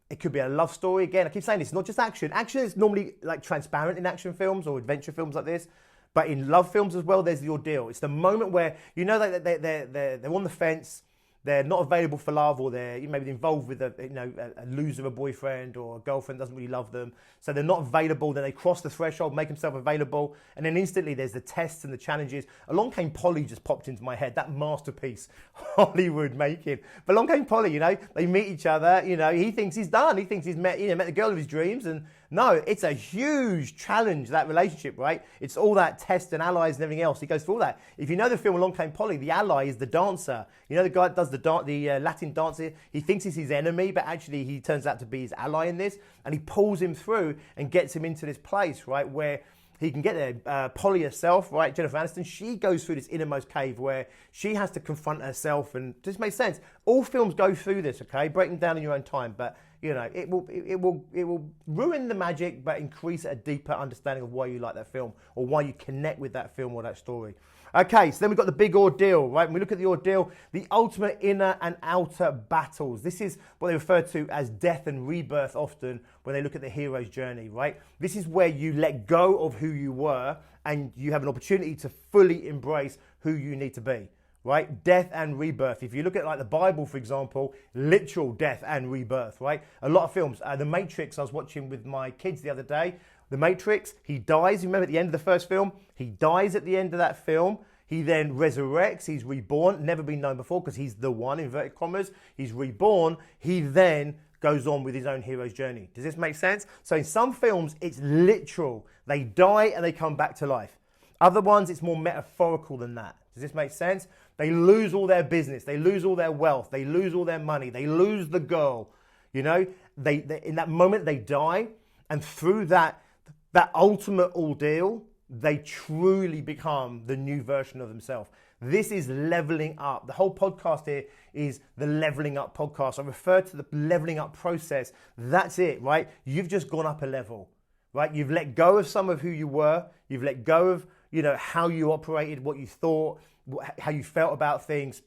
Speaker 1: it could be a love story. Again, I keep saying this, not just action. Action is normally like transparent in action films or adventure films like this. But in love films as well, there's the ordeal. It's the moment where, that they're on the fence, they're not available for love, or they're maybe involved with a loser of a boyfriend, or a girlfriend doesn't really love them. So they're not available. Then they cross the threshold, make themselves available. And then instantly there's the tests and the challenges. Along Came Polly just popped into my head, that masterpiece Hollywood making. But Along Came Polly, they meet each other. He thinks he's done. He thinks he's met the girl of his dreams. And no, it's a huge challenge, that relationship, right? It's all that test and allies and everything else. He goes through all that. If you know the film Along Came Polly, the ally is the dancer. The guy that does the Latin dance. He thinks he's his enemy, but actually he turns out to be his ally in this. And he pulls him through and gets him into this place, right, where he can get there. Polly herself, right, Jennifer Aniston, she goes through this innermost cave where she has to confront herself, and this makes sense. All films go through this, okay? Break them down in your own time, but you know, it will ruin the magic, but increase a deeper understanding of why you like that film or why you connect with that film or that story. Okay, so then we've got the big ordeal, right? When we look at the ordeal, the ultimate inner and outer battles. This is what they refer to as death and rebirth often when they look at the hero's journey, right? This is where you let go of who you were and you have an opportunity to fully embrace who you need to be, right? Death and rebirth. If you look at like the Bible, for example, literal death and rebirth, right? A lot of films. The Matrix, I was watching with my kids the other day. The Matrix, he dies. Remember at the end of the first film? He dies at the end of that film. He then resurrects. He's reborn. Never been known before because he's the one, inverted commas. He's reborn. He then goes on with his own hero's journey. Does this make sense? So in some films, it's literal. They die and they come back to life. Other ones, it's more metaphorical than that. Does this make sense? They lose all their business. They lose all their wealth. They lose all their money. They lose the girl. You know, they in that moment they die, and through that ultimate ordeal, they truly become the new version of themselves. This is leveling up. The whole podcast here is the leveling up podcast. I refer to the leveling up process. That's it, right? You've just gone up a level, right? You've let go of some of who you were. You've let go of, you know, how you operated, what you thought, how you felt about things,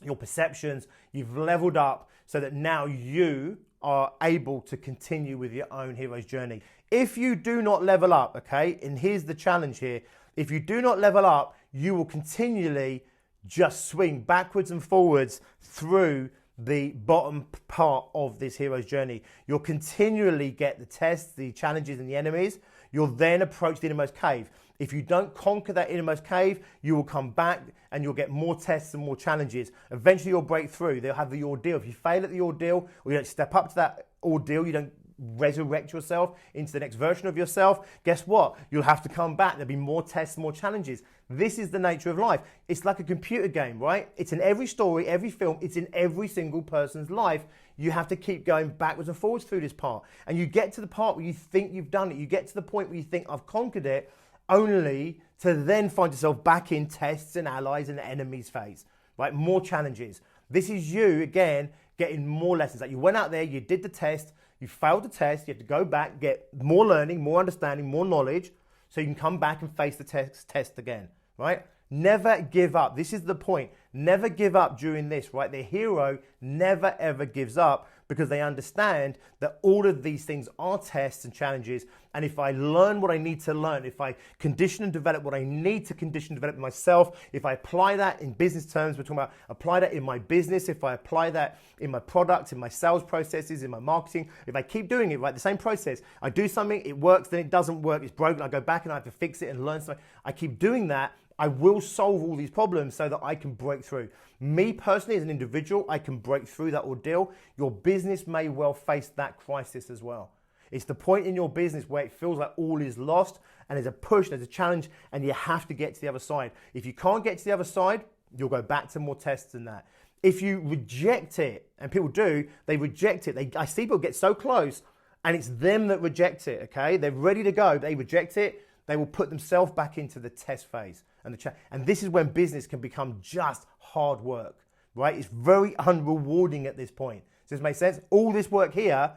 Speaker 1: your perceptions. You've leveled up so that now you are able to continue with your own hero's journey. If you do not level up, okay, and here's the challenge here, if you do not level up, you will continually just swing backwards and forwards through the bottom part of this hero's journey. You'll continually get the tests, the challenges, and the enemies. You'll then approach the innermost cave. If you don't conquer that innermost cave, you will come back and you'll get more tests and more challenges. Eventually you'll break through. They'll have the ordeal. If you fail at the ordeal, or you don't step up to that ordeal, you don't resurrect yourself into the next version of yourself, guess what? You'll have to come back. There'll be more tests, more challenges. This is the nature of life. It's like a computer game, right? It's in every story, every film. It's in every single person's life. You have to keep going backwards and forwards through this part. And you get to the part where you think you've done it. You get to the point where you think, I've conquered it, only to then find yourself back in tests and allies and enemies phase, right? More challenges. This is you, again, getting more lessons. Like you went out there, you did the test, you failed the test, you have to go back, get more learning, more understanding, more knowledge, so you can come back and face the test again, right? Never give up. This is the point. Never give up during this, right? The hero never ever gives up because they understand that all of these things are tests and challenges. And if I learn what I need to learn, if I condition and develop what I need to condition and develop myself, if I apply that in business terms, we're talking about apply that in my business, if I apply that in my products, in my sales processes, in my marketing, if I keep doing it, right, the same process, I do something, it works, then it doesn't work, it's broken, I go back and I have to fix it and learn something. I keep doing that. I will solve all these problems so that I can break through. Me personally, as an individual, I can break through that ordeal. Your business may well face that crisis as well. It's the point in your business where it feels like all is lost and there's a push, there's a challenge, and you have to get to the other side. If you can't get to the other side, you'll go back to more tests than that. If you reject it, and people do, they reject it. I see people get so close and it's them that reject it, okay? They're ready to go, they reject it. They will put themselves back into the test phase. And this is when business can become just hard work, right? It's very unrewarding at this point. Does this make sense? All this work here,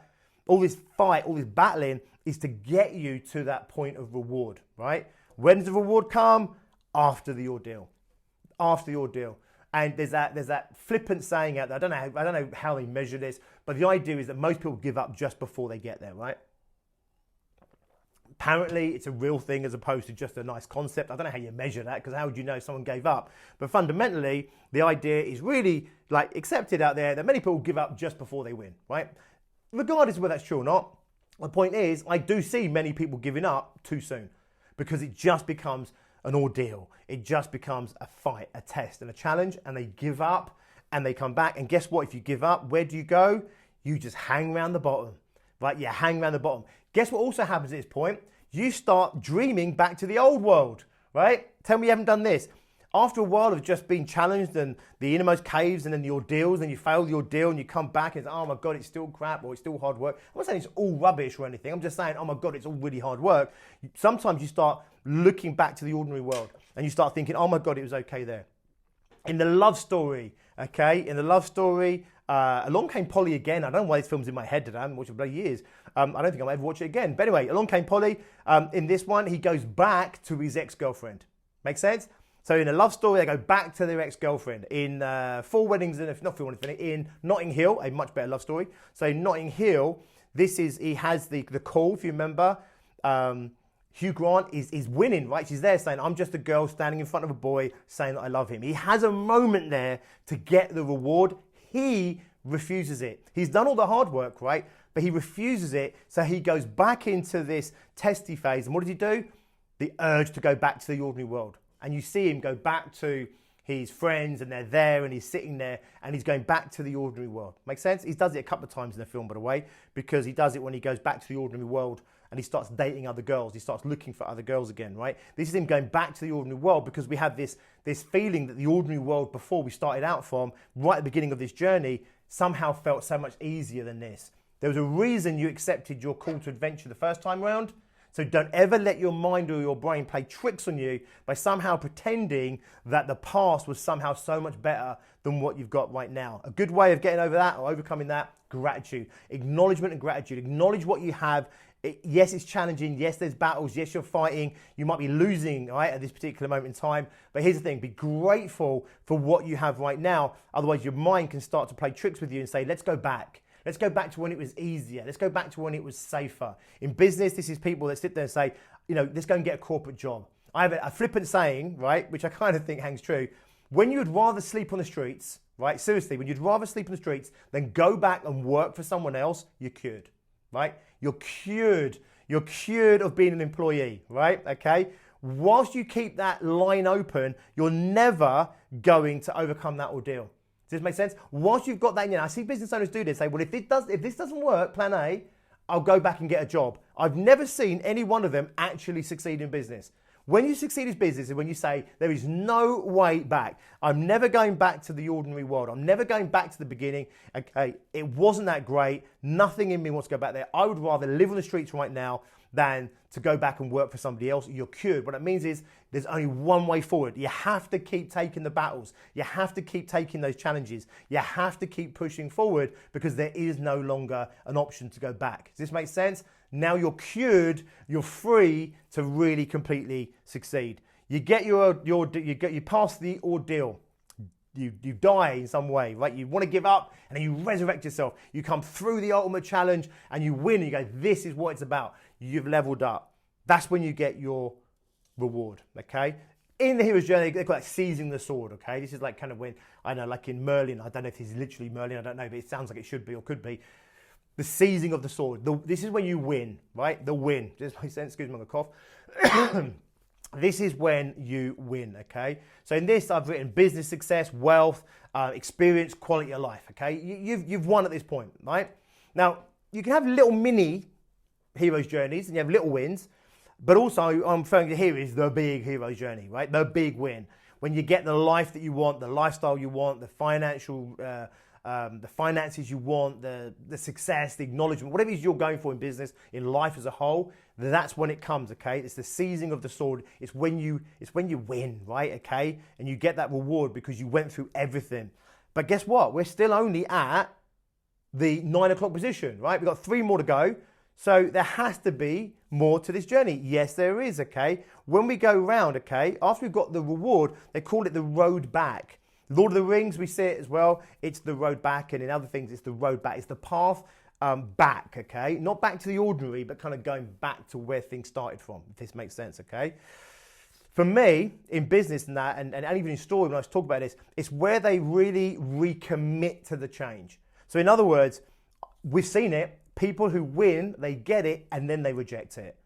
Speaker 1: all this fight, all this battling is to get you to that point of reward, right? When does the reward come? After the ordeal. After the ordeal. And there's that flippant saying out there. I don't know how they measure this, but the idea is that most people give up just before they get there, right? Apparently, it's a real thing as opposed to just a nice concept. I don't know how you measure that because how would you know someone gave up? But fundamentally, the idea is really like accepted out there that many people give up just before they win, right? Regardless of whether that's true or not, the point is I do see many people giving up too soon because it just becomes an ordeal. It just becomes a fight, a test and a challenge, and they give up and they come back. And guess what? If you give up, where do you go? You just hang around the bottom, right? You hang around the bottom. Guess what also happens at this point? You start dreaming back to the old world, right? Tell me you haven't done this. after a while of just being challenged and the innermost caves and then the ordeals, and you fail the ordeal and you come back and it's, oh my God, it's still crap or it's still hard work. I'm not saying it's all rubbish or anything. I'm just saying, oh my God, it's all really hard work. Sometimes you start looking back to the ordinary world and you start thinking, oh my God, it was okay there. In the love story, Along Came Polly again. I don't know why this film's in my head today. I haven't watched it for years. I don't think I'll ever watch it again. But anyway, Along Came Polly. In this one, he goes back to his ex-girlfriend. Make sense? So in a love story, they go back to their ex-girlfriend. In Four Weddings, in Notting Hill, a much better love story. So in Notting Hill, he has the call, if you remember. Hugh Grant is winning, right? She's there saying, I'm just a girl standing in front of a boy saying that I love him. He has a moment there to get the reward. He refuses it. He's done all the hard work, right? But he refuses it. So he goes back into this testy phase. And what does he do? The urge to go back to the ordinary world. And you see him go back to his friends and they're there and he's sitting there and he's going back to the ordinary world. Make sense? He does it a couple of times in the film, by the way, because he does it when he goes back to the ordinary world and he starts dating other girls. He starts looking for other girls again, right? This is him going back to the ordinary world because we have this feeling that the ordinary world before we started out from, right at the beginning of this journey, somehow felt so much easier than this. There was a reason you accepted your call to adventure the first time round. So don't ever let your mind or your brain play tricks on you by somehow pretending that the past was somehow so much better than what you've got right now. A good way of getting over that or overcoming that, gratitude. Acknowledgement and gratitude. Acknowledge what you have. Yes, it's challenging. Yes, there's battles. Yes, you're fighting. You might be losing, right, at this particular moment in time. But here's the thing. Be grateful for what you have right now. Otherwise, your mind can start to play tricks with you and say, let's go back. Let's go back to when it was easier. Let's go back to when it was safer. In business, this is people that sit there and say, let's go and get a corporate job. I have a flippant saying, right, which I kind of think hangs true. When you'd rather sleep on the streets, right, seriously, when you'd rather sleep on the streets than go back and work for someone else, you're cured, right? You're cured. You're cured of being an employee, right? Okay? Whilst you keep that line open, you're never going to overcome that ordeal. Does this make sense? Once you've got that, I see business owners do this, say, well, if this doesn't work, plan A, I'll go back and get a job. I've never seen any one of them actually succeed in business. When you succeed in business is when you say, there is no way back. I'm never going back to the ordinary world. I'm never going back to the beginning. Okay, it wasn't that great. Nothing in me wants to go back there. I would rather live on the streets right now than to go back and work for somebody else. You're cured. What it means is there's only one way forward. You have to keep taking the battles. You have to keep taking those challenges. You have to keep pushing forward because there is no longer an option to go back. Does this make sense? Now you're cured, you're free to really completely succeed. You pass the ordeal. You die in some way, right? You want to give up and then you resurrect yourself. You come through the ultimate challenge and you win. And you go, this is what it's about. You've leveled up. That's when you get your reward, okay? In the hero's journey, they call it seizing the sword, okay? This is like kind of when, I know, like in Merlin, I don't know if this is literally Merlin, I don't know, but it sounds like it should be or could be. The seizing of the sword. This is when you win, right? The win. Does this make sense? Excuse me, I'm going to cough. This is when you win, okay? So in this, I've written business success, wealth, experience, quality of life, okay? You've won at this point, right? Now, you can have little mini hero's journeys and you have little wins, but also I'm referring to here is the big hero's journey, right? The big win. When you get the life that you want, the lifestyle you want, the financial the finances you want, the success, the acknowledgement, whatever it is you're going for in business, in life as a whole, that's when it comes, okay? It's the seizing of the sword. It's when you win, right, okay? And you get that reward because you went through everything. But guess what? We're still only at the 9 o'clock position, right? We've got 3 more to go. So there has to be more to this journey. Yes, there is, okay? When we go round, okay, after we've got the reward, they call it the road back. Lord of the Rings, we see it as well. It's the road back, and in other things, it's the road back. It's the path back, okay? Not back to the ordinary, but kind of going back to where things started from, if this makes sense, okay? For me, in business and that, and even in story, when I was talking about this, it's where they really recommit to the change. So in other words, we've seen it. People who win, they get it, and then they reject it.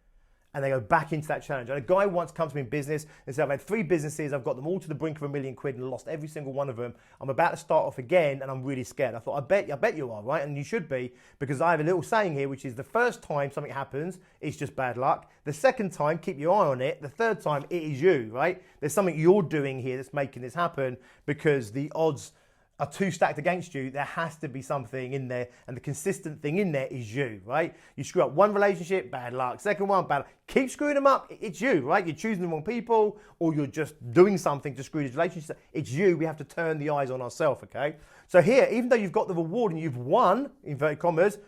Speaker 1: and they go back into that challenge. And a guy once come to me in business and said, I've had 3 businesses, I've got them all to the brink of £1 million and lost every single one of them. I'm about to start off again and I'm really scared. I thought, I bet you are, right? And you should be, because I have a little saying here, which is the first time something happens, it's just bad luck. The second time, keep your eye on it. The third time, it is you, right? There's something you're doing here that's making this happen, because the odds are too stacked against you. There has to be something in there, and the consistent thing in there is you, right? You screw up one relationship, bad luck. Second one, bad luck. Keep screwing them up, it's you, right? You're choosing the wrong people, or you're just doing something to screw these relationships. It's you. We have to turn the eyes on ourselves, okay? So here, even though you've got the reward and you've won, inverted commas,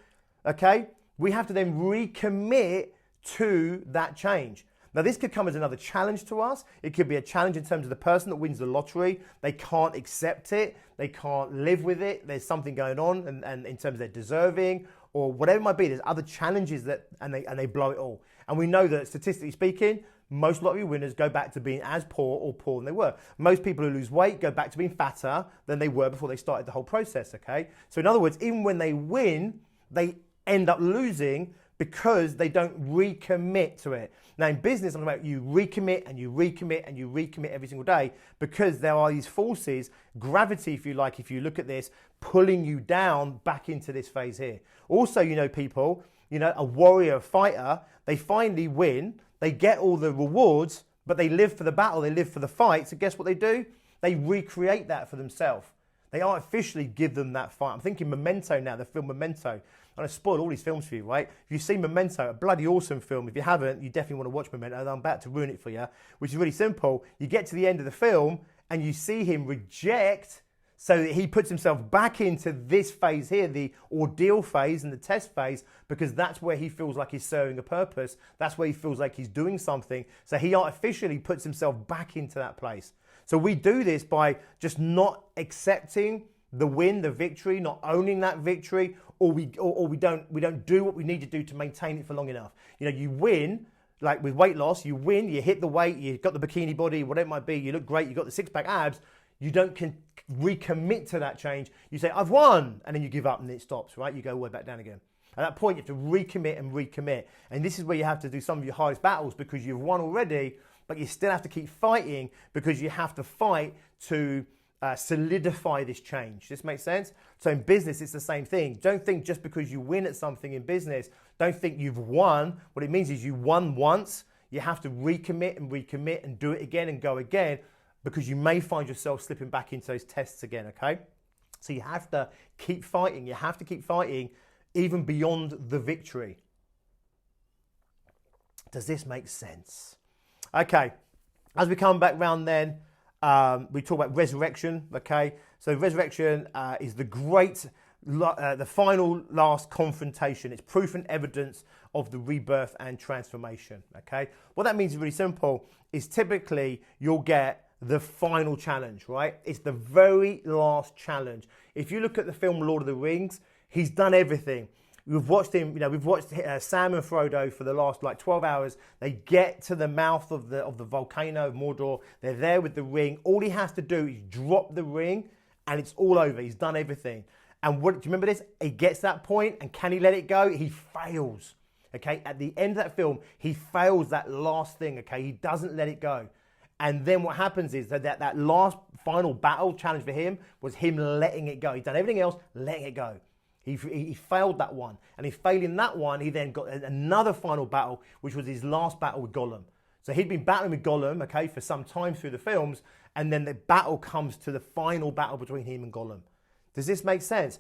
Speaker 1: okay, we have to then recommit to that change. Now, this could come as another challenge to us. It could be a challenge in terms of the person that wins the lottery. They can't accept it. They can't live with it. There's something going on, and in terms of they're deserving or whatever it might be. There's other challenges and they blow it all. And we know that statistically speaking, most lottery winners go back to being as poor or poorer than they were. Most people who lose weight go back to being fatter than they were before they started the whole process, okay? So in other words, even when they win, they end up losing because they don't recommit to it. Now in business, I'm about you recommit and you recommit and you recommit every single day, because there are these forces, gravity if you like, if you look at this, pulling you down back into this phase here. Also, people, a warrior, a fighter, they finally win, they get all the rewards, but they live for the battle, they live for the fight. So guess what they do? They recreate that for themselves. They artificially give them that fight. I'm thinking Memento now, the film Memento. And I spoiled all these films for you, right? If you've seen Memento, a bloody awesome film. If you haven't, you definitely want to watch Memento. I'm about to ruin it for you, which is really simple. You get to the end of the film and you see him reject, so that he puts himself back into this phase here, the ordeal phase and the test phase, because that's where he feels like he's serving a purpose. That's where he feels like he's doing something. So he artificially puts himself back into that place. So we do this by just not accepting the win, the victory, not owning that victory, or we don't do what we need to do to maintain it for long enough. You win, like with weight loss, you win, you hit the weight, you've got the bikini body, whatever it might be, you look great, you've got the six-pack abs, you don't recommit to that change. You say, I've won, and then you give up and it stops, right? You go way back down again. At that point, you have to recommit and recommit. And this is where you have to do some of your hardest battles, because you've won already, but you still have to keep fighting, because you have to fight to solidify this change. This makes sense? So in business, it's the same thing. Don't think just because you win at something in business, don't think you've won. What it means is you won once. You have to recommit and do it again and go again, because you may find yourself slipping back into those tests again, okay? So you have to keep fighting. You have to keep fighting even beyond the victory. Does this make sense? Okay, as we come back round then, we talk about resurrection, okay? So resurrection is the the final last confrontation. It's proof and evidence of the rebirth and transformation, okay? What that means is really simple, is typically you'll get the final challenge, right? It's the very last challenge. If you look at the film Lord of the Rings, he's done everything. We've watched him, we've watched Sam and Frodo for the last 12 hours. They get to the mouth of the volcano of Mordor. They're there with the ring. All he has to do is drop the ring and it's all over. He's done everything. And do you remember this? He gets to that point, and can he let it go? He fails, okay? At the end of that film, he fails that last thing, okay? He doesn't let it go. And then what happens is that last final battle challenge for him was him letting it go. He's done everything else, letting it go. He failed that one. And in failing that one, he then got another final battle, which was his last battle with Gollum. So he'd been battling with Gollum, okay, for some time through the films, and then the battle comes to the final battle between him and Gollum. Does this make sense?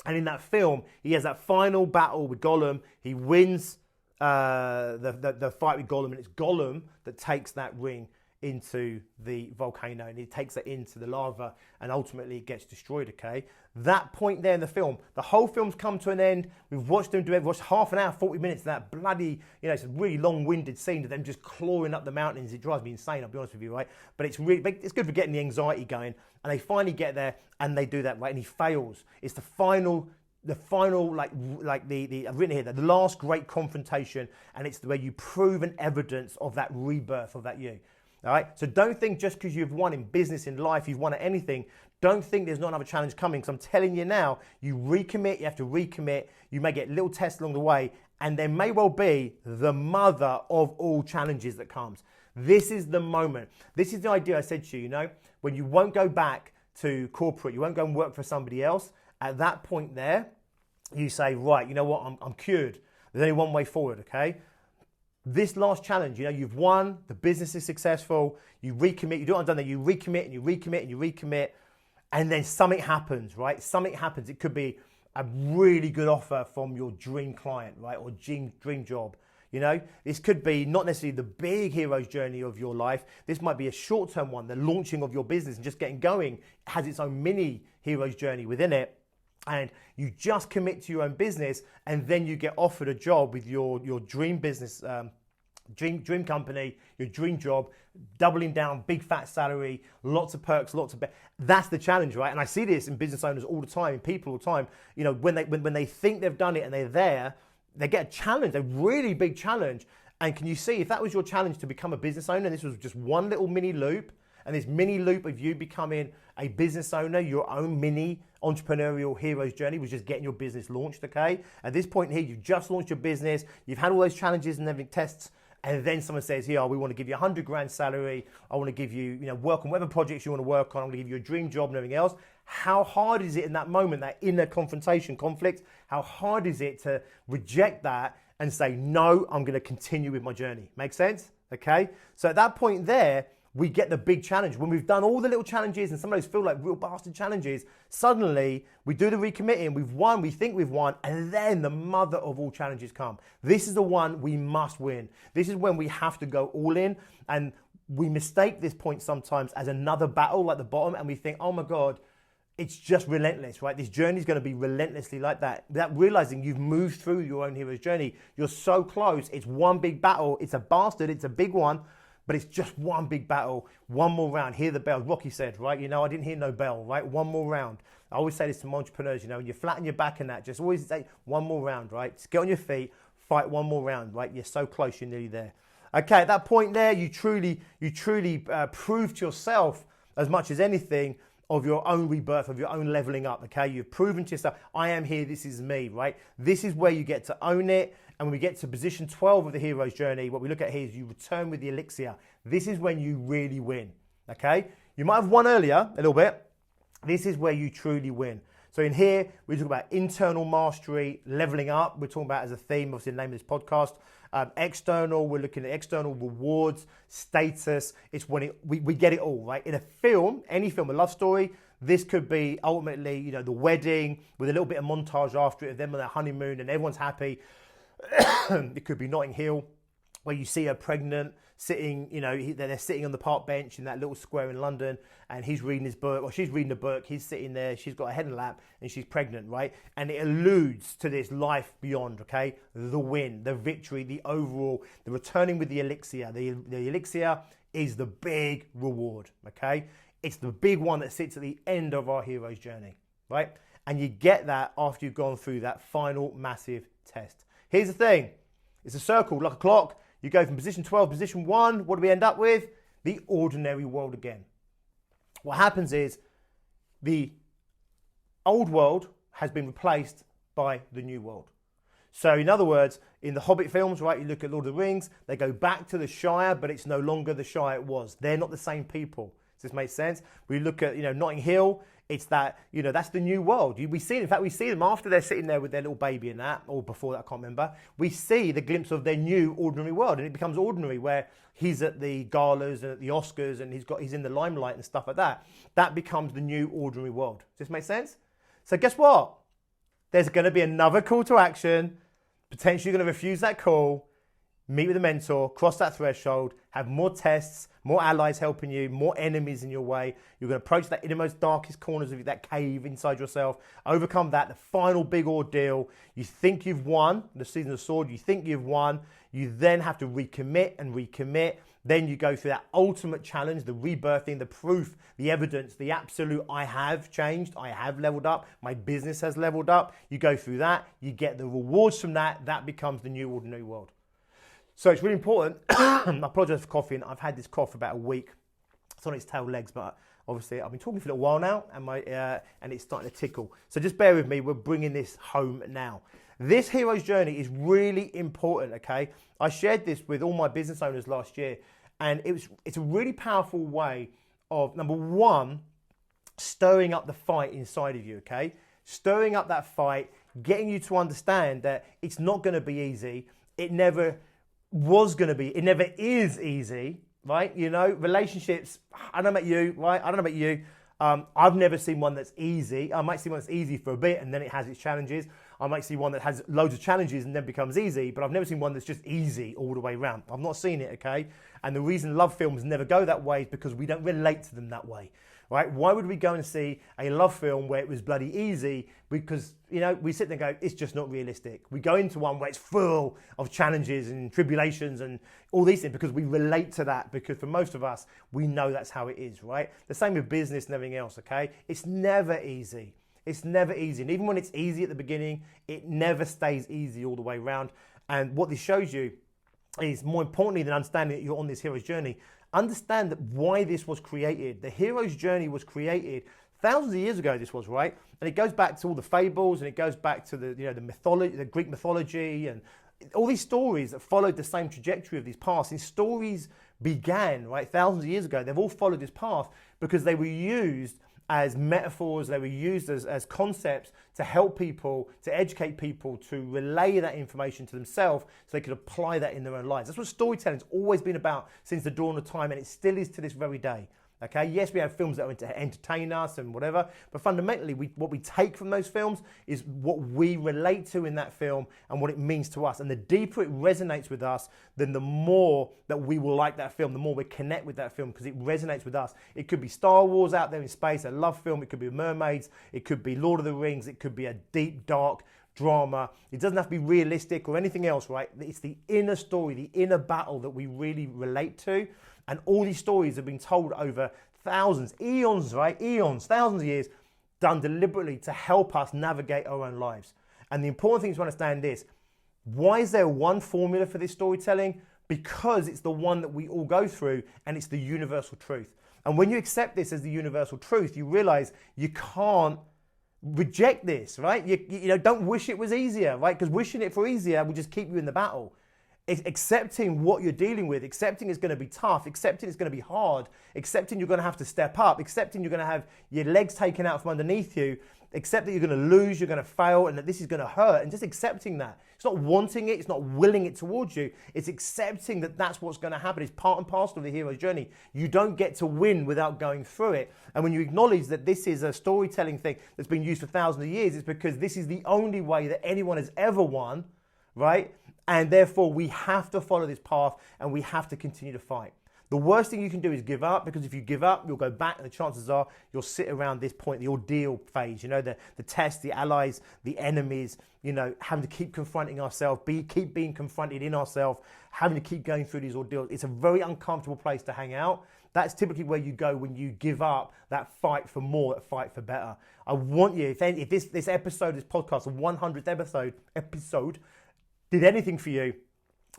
Speaker 1: And in that film, he has that final battle with Gollum. He wins the fight with Gollum, and it's Gollum that takes that ring into the volcano, and he takes it into the lava, and ultimately it gets destroyed, okay? That point there in the film, the whole film's come to an end. We've watched them do it, watched half an hour, 40 minutes of that bloody, it's a really long-winded scene of them just clawing up the mountains. It drives me insane, I'll be honest with you, right? But it's good for getting the anxiety going, and they finally get there, and they do that, right? And he fails. It's the final, I've written here, the last great confrontation, and it's where you prove an evidence of that rebirth of that you. All right, so don't think just because you've won in business, in life, you've won at anything, don't think there's not another challenge coming, because I'm telling you now, you recommit, you have to recommit, you may get little tests along the way, and there may well be the mother of all challenges that comes. This is the moment. This is the idea I said to you, when you won't go back to corporate, you won't go and work for somebody else. At that point there, you say, right, you know what, I'm cured. There's only one way forward, okay? This last challenge, you've won, the business is successful, you recommit, you do what I've done there, you recommit and you recommit and you recommit, and then something happens, right? Something happens. It could be a really good offer from your dream client, right? Or dream job. This could be not necessarily the big hero's journey of your life. This might be a short-term one. The launching of your business and just getting going has its own mini hero's journey within it. And you just commit to your own business, and then you get offered a job with your dream business, dream company, your dream job, doubling down, big fat salary, lots of perks, lots of that's the challenge, right? And I see this in business owners all the time, in people all the time. When they think they've done it and they're there, they get a challenge, a really big challenge. And can you see, if that was your challenge to become a business owner, and this was just one little mini loop, and this mini loop of you becoming a business owner, your own mini entrepreneurial hero's journey was just getting your business launched, okay? At this point here, you've just launched your business, you've had all those challenges and everything, tests, and then someone says, here, we want to give you $100,000 salary, I want to give you, work on whatever projects you want to work on, I'm going to give you a dream job and everything else. How hard is it in that moment, that inner conflict, how hard is it to reject that and say, no, I'm going to continue with my journey? Make sense? Okay? So at that point there, we get the big challenge. When we've done all the little challenges, and some of those feel like real bastard challenges, suddenly we do the recommitting, we've won, we think we've won, and then the mother of all challenges come. This is the one we must win. This is when we have to go all in, and we mistake this point sometimes as another battle like the bottom, and we think, oh my God, it's just relentless, right? This journey is going to be relentlessly like that. Without realizing you've moved through your own hero's journey. You're so close. It's one big battle. It's a bastard. It's a big one, but it's just one big battle. One more round. Hear the bell. Rocky said, right? I didn't hear no bell, right? One more round. I always say this to my entrepreneurs, when you're flat on your back and that, just always say one more round, right? Just get on your feet, fight one more round, right? You're so close. You're nearly there. Okay, at that point there, you truly prove to yourself as much as anything of your own rebirth, of your own leveling up, okay? You've proven to yourself, I am here, this is me, right? This is where you get to own it. And when we get to position 12 of the hero's journey, what we look at here is you return with the elixir. This is when you really win, okay? You might have won earlier a little bit. This is where you truly win. So in here, we talk about internal mastery, leveling up. We're talking about as a theme, obviously the name of this podcast. External, we're looking at external rewards, status. It's when we get it all, right? In a film, any film, a love story, this could be ultimately, the wedding with a little bit of montage after it of them on their honeymoon and everyone's happy. It could be Notting Hill, where you see her pregnant, sitting, they're sitting on the park bench in that little square in London, and he's reading his book, or she's reading a book, he's sitting there, she's got a head in a lap, and she's pregnant, right? And it alludes to this life beyond, okay? The win, the victory, the overall, the returning with the elixir. The elixir is the big reward, okay? It's the big one that sits at the end of our hero's journey, right? And you get that after you've gone through that final massive test. Here's the thing. It's a circle, like a clock. You go from position 12, position 1. What do we end up with? The ordinary world again. What happens is the old world has been replaced by the new world. So in other words, in the Hobbit films, right, you look at Lord of the Rings, they go back to the Shire, but it's no longer the Shire it was. They're not the same people. Does this make sense? We look at, Notting Hill, it's that, that's the new world. We see them after they're sitting there with their little baby and that, or before that, I can't remember. We see the glimpse of their new ordinary world, and it becomes ordinary where he's at the galas and at the Oscars and he's in the limelight and stuff like that. That becomes the new ordinary world. Does this make sense? So guess what? There's going to be another call to action. Potentially you're going to refuse that call, meet with a mentor, cross that threshold, have more tests, more allies helping you, more enemies in your way. You're going to approach that innermost, darkest corners of that cave inside yourself, overcome that, the final big ordeal. You think you've won, the season of the sword, you think you've won. You then have to recommit and recommit. Then you go through that ultimate challenge, the rebirthing, the proof, the evidence, the absolute I have changed, I have leveled up, my business has leveled up. You go through that, you get the rewards from that, that becomes the new ordinary world. So it's really important. I apologize for coughing. I've had this cough for about a week. It's on its tail legs, but Obviously, I've been talking for a little while now, and it's starting to tickle. So just bear with me. We're bringing this home now. This hero's journey is really important, okay? I shared this with all my business owners last year, and it's a really powerful way of, number one, stirring up the fight inside of you, okay? Stirring up that fight, getting you to understand that it's not going to be easy. It never was going to be. It never is easy, right? You know, relationships, I don't know about you, right? I don't know about you. I've never seen one that's easy. I might see one that's easy for a bit and then it has its challenges. I might see one that has loads of challenges and then becomes easy, but I've never seen one that's just easy all the way around. I've not seen it, okay? And the reason love films never go that way is because we don't relate to them that way, right? Why would we go and see a love film where it was bloody easy? Because, you know, we sit there and go, it's just not realistic. We go into one where it's full of challenges and tribulations and all these things because we relate to that, because for most of us, we know that's how it is, right? The same with business and everything else, okay? It's never easy. It's never easy. And even when it's easy at the beginning, it never stays easy all the way around. And what this shows you is, more importantly than understanding that you're on this hero's journey, understand that why this was created. The hero's journey was created thousands of years ago, this was, right? And it goes back to all the fables, and it goes back to the mythology, the Greek mythology, and all these stories that followed the same trajectory of these paths. These stories began, right, thousands of years ago. They've all followed this path because they were used as metaphors, they were used as concepts to help people, to educate people, to relay that information to themselves so they could apply that in their own lives. That's what storytelling's always been about since the dawn of time, and it still is to this very day. Okay, yes, we have films that are to entertain us and whatever, but fundamentally, what we take from those films is what we relate to in that film and what it means to us. And the deeper it resonates with us, then the more that we will like that film, the more we connect with that film because it resonates with us. It could be Star Wars out there in space, a love film. It could be mermaids. It could be Lord of the Rings. It could be a deep, dark drama. It doesn't have to be realistic or anything else, right? It's the inner story, the inner battle that we really relate to. And all these stories have been told over thousands, eons, right? Eons, thousands of years, done deliberately to help us navigate our own lives. And the important thing is to understand this. Why is there one formula for this storytelling? Because it's the one that we all go through, and it's the universal truth. And when you accept this as the universal truth, you realize you can't reject this, right? You know, don't wish it was easier, right? Because wishing it for easier will just keep you in the battle. Accepting what you're dealing with, accepting it's going to be tough, accepting it's going to be hard, accepting you're going to have to step up, accepting you're going to have your legs taken out from underneath you, accept that you're going to lose, you're going to fail, and that this is going to hurt, and just accepting that. It's not wanting it, it's not willing it towards you, it's accepting that that's what's going to happen. It's part and parcel of the hero's journey. You don't get to win without going through it. And when you acknowledge that this is a storytelling thing that's been used for thousands of years, it's because this is the only way that anyone has ever won, right? And therefore, we have to follow this path and we have to continue to fight. The worst thing you can do is give up, because if you give up, you'll go back and the chances are you'll sit around this point, the ordeal phase, you know, the test, the allies, the enemies, you know, having to keep confronting ourselves, keep being confronted in ourselves, having to keep going through these ordeals. It's a very uncomfortable place to hang out. That's typically where you go when you give up that fight for more, that fight for better. I want you, if this episode, this podcast, the 100th episode, did anything for you,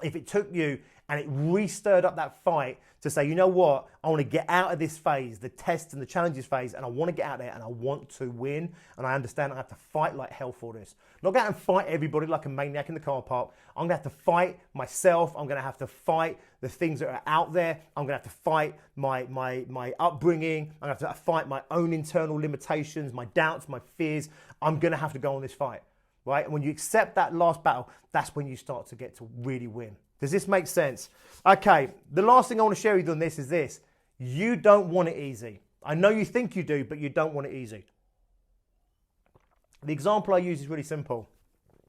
Speaker 1: if it took you and it re-stirred up that fight to say, you know what, I want to get out of this phase, the tests and the challenges phase, and I want to get out there and I want to win, and I understand I have to fight like hell for this. I'm not going to have to fight everybody like a maniac in the car park. I'm going to have to fight myself. I'm going to have to fight the things that are out there. I'm going to have to fight my upbringing. I'm going to have to fight my own internal limitations, my doubts, my fears. I'm going to have to go on this fight. Right? And when you accept that last battle, that's when you start to get to really win. Does this make sense? Okay, the last thing I want to share with you on this is this. You don't want it easy. I know you think you do, but you don't want it easy. The example I use is really simple.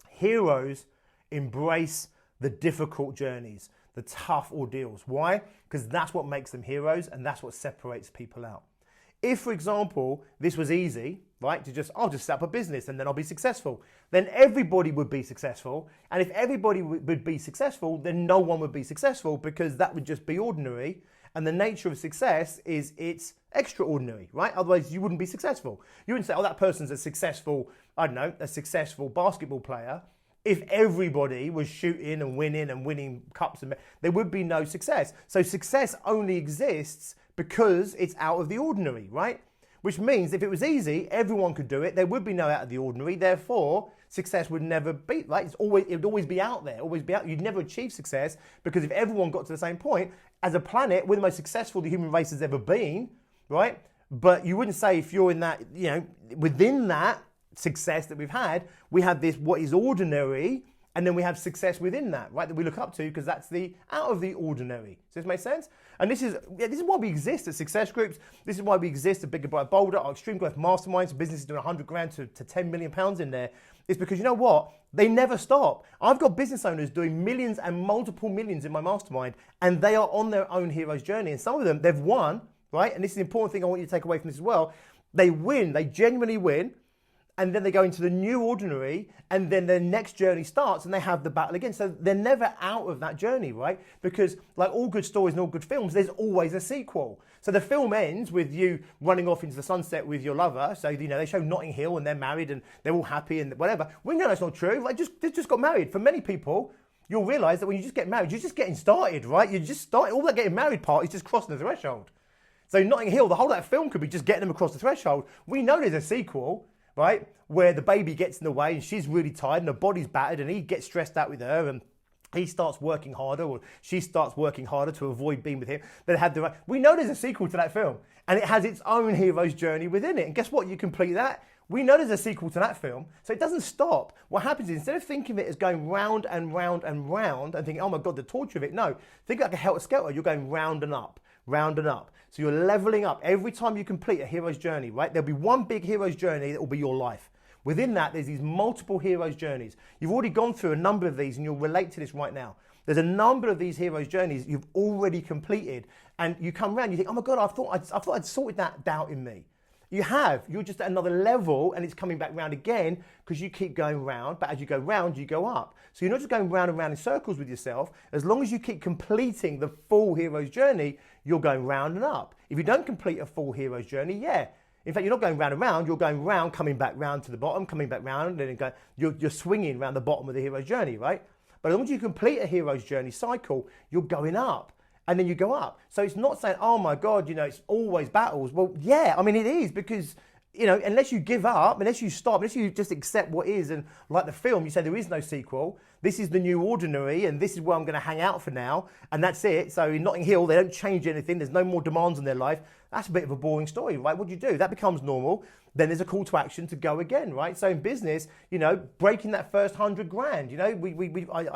Speaker 1: Heroes embrace the difficult journeys, the tough ordeals. Why? Because that's what makes them heroes, and that's what separates people out. If, for example, this was easy, right, I'll just set up a business and then I'll be successful, then everybody would be successful. And if everybody would be successful, then no one would be successful, because that would just be ordinary. And the nature of success is it's extraordinary, right? Otherwise, you wouldn't be successful. You wouldn't say, oh, that person's a successful basketball player. If everybody was shooting and winning cups, there would be no success. So success only exists because it's out of the ordinary, right? Which means if it was easy, everyone could do it. There would be no out of the ordinary. Therefore, success would never be, right? It would always be out there, always be out. You'd never achieve success because if everyone got to the same point, as a planet, we're the most successful the human race has ever been, right? But you wouldn't say if you're in that, within that success that we've had, we have this, what is ordinary, and then we have success within that, right? That we look up to because that's the out of the ordinary. Does this make sense? And this is why we exist at success groups. This is why we exist at Bigger, Brighter, Bolder, our extreme growth masterminds, businesses doing 100 grand to 10 million pounds in there. It's because you know what? They never stop. I've got business owners doing millions and multiple millions in my mastermind, and they are on their own hero's journey. And some of them, they've won, right? And this is the important thing I want you to take away from this as well. They win, they genuinely win. And then they go into the new ordinary, and then their next journey starts and they have the battle again. So they're never out of that journey, right? Because like all good stories and all good films, there's always a sequel. So the film ends with you running off into the sunset with your lover. So, they show Notting Hill and they're married and they're all happy and whatever. We know that's not true. Like they just got married. For many people, you'll realize that when you just get married, you're just getting started, right? You just start, all that getting married part is just crossing the threshold. So Notting Hill, the whole of that film could be just getting them across the threshold. We know there's a sequel, right? Where the baby gets in the way and she's really tired and her body's battered and he gets stressed out with her and he starts working harder or she starts working harder to avoid being with him. We know there's a sequel to that film and it has its own hero's journey within it. And guess what? You complete that. We know there's a sequel to that film, so it doesn't stop. What happens is instead of thinking of it as going round and round and round and thinking, oh my God, the torture of it, no. Think like a helter-skelter. You're going round and up, round and up. So you're leveling up every time you complete a hero's journey, right? There'll be one big hero's journey that will be your life. Within that, there's these multiple hero's journeys. You've already gone through a number of these and you'll relate to this right now. There's a number of these hero's journeys you've already completed and you come around, you think, oh my God, I thought I'd sorted that doubt in me. You have. You're just at another level and it's coming back round again because you keep going round, but as you go round, you go up. So you're not just going round and round in circles with yourself. As long as you keep completing the full hero's journey, you're going round and up. If you don't complete a full hero's journey, yeah. In fact, you're not going round and round, you're going round, coming back round to the bottom, coming back round, and then you're swinging around the bottom of the hero's journey, right? But as long as you complete a hero's journey cycle, you're going up. And then you go up. So it's not saying, oh my God, it's always battles. Well, yeah, I mean, it is because, unless you give up, unless you stop, unless you just accept what is, and like the film, you say there is no sequel, this is the new ordinary, and this is where I'm going to hang out for now, and that's it. So in Notting Hill, they don't change anything. There's no more demands on their life. That's a bit of a boring story, right? What do you do? That becomes normal. Then there's a call to action to go again, right? So in business, breaking that first 100 grand, I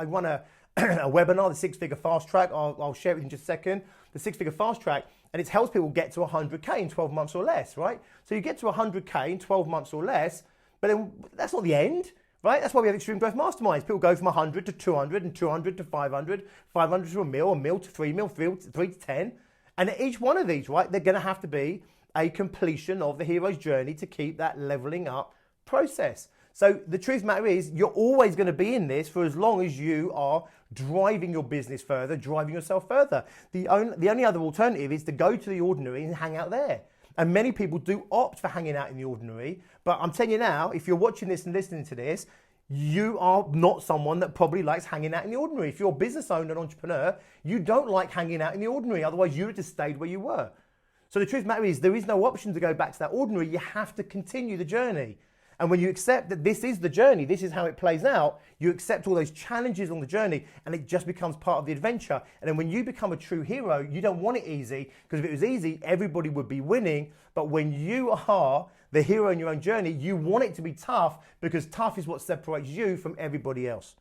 Speaker 1: run a webinar, the six-figure fast track. I'll share it with you in just a second. The six-figure fast track, and it helps people get to 100K in 12 months or less, right? So you get to 100K in 12 months or less, but then that's not the end, right? That's why we have extreme growth masterminds. People go from 100 to 200 and 200 to 500, 500 to a mil to 3 mil, 3 to 10. And at each one of these, right, they're going to have to be a completion of the hero's journey to keep that leveling up process. So the truth of the matter is, you're always going to be in this for as long as you are driving your business further, driving yourself further. The only other alternative is to go to the ordinary and hang out there. And many people do opt for hanging out in the ordinary. But I'm telling you now, if you're watching this and listening to this, you are not someone that probably likes hanging out in the ordinary. If you're a business owner and entrepreneur, you don't like hanging out in the ordinary. Otherwise, you would have just stayed where you were. So the truth of the matter is, there is no option to go back to that ordinary. You have to continue the journey. And when you accept that this is the journey, this is how it plays out, you accept all those challenges on the journey and it just becomes part of the adventure. And then when you become a true hero, you don't want it easy, because if it was easy, everybody would be winning. But when you are the hero in your own journey, you want it to be tough, because tough is what separates you from everybody else.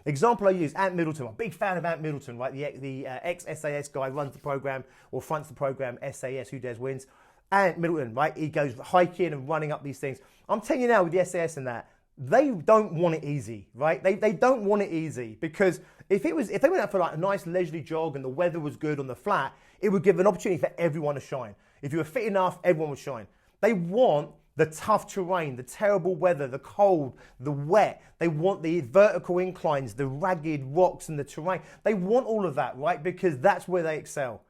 Speaker 1: Example I use, Ant Middleton. I'm a big fan of Ant Middleton, right? The ex-SAS guy, runs the program or fronts the program, SAS, Who Dares Wins. Ant Middleton, right? He goes hiking and running up these things. I'm telling you now, with the SAS and that, they don't want it easy, right? They don't want it easy, because if they went out for like a nice leisurely jog and the weather was good on the flat, it would give an opportunity for everyone to shine. If you were fit enough, everyone would shine. They want the tough terrain, the terrible weather, the cold, the wet. They want the vertical inclines, the ragged rocks and the terrain. They want all of that, right? Because that's where they excel.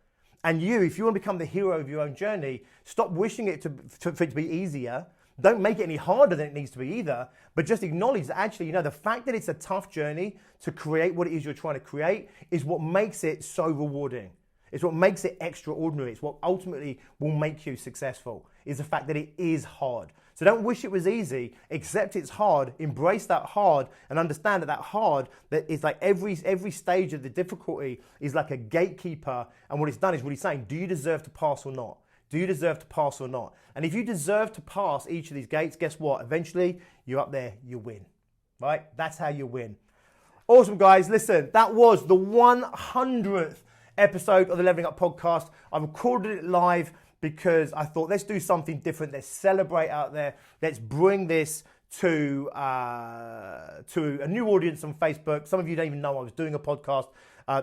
Speaker 1: And if you want to become the hero of your own journey, stop wishing it for it to be easier. Don't make it any harder than it needs to be either, but just acknowledge that actually, the fact that it's a tough journey to create what it is you're trying to create is what makes it so rewarding. It's what makes it extraordinary. It's what ultimately will make you successful, is the fact that it is hard. So don't wish it was easy, accept it's hard, embrace that hard, and understand that hard, that is like every stage of the difficulty is like a gatekeeper, and what it's done is really saying, do you deserve to pass or not? Do you deserve to pass or not? And if you deserve to pass each of these gates, guess what? Eventually, you're up there, you win, right? That's how you win. Awesome, guys. Listen, that was the 100th episode of the Leveling Up podcast. I recorded it live because I thought, let's do something different. Let's celebrate out there. Let's bring this to a new audience on Facebook. Some of you don't even know I was doing a podcast.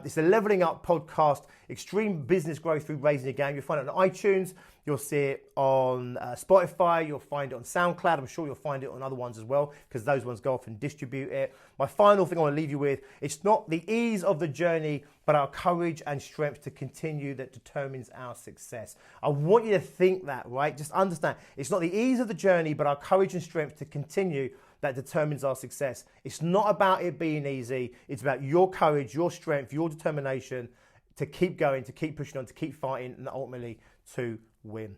Speaker 1: It's a Leveling Up podcast, extreme business growth through raising your game. You'll find it on iTunes. You'll see it on Spotify. You'll find it on SoundCloud. I'm sure you'll find it on other ones as well, because those ones go off and distribute it. My final thing I want to leave you with, it's not the ease of the journey, but our courage and strength to continue that determines our success. I want you to think that, right? Just understand, it's not the ease of the journey, but our courage and strength to continue that determines our success. It's not about it being easy. It's about your courage, your strength, your determination to keep going, to keep pushing on, to keep fighting, and ultimately to win.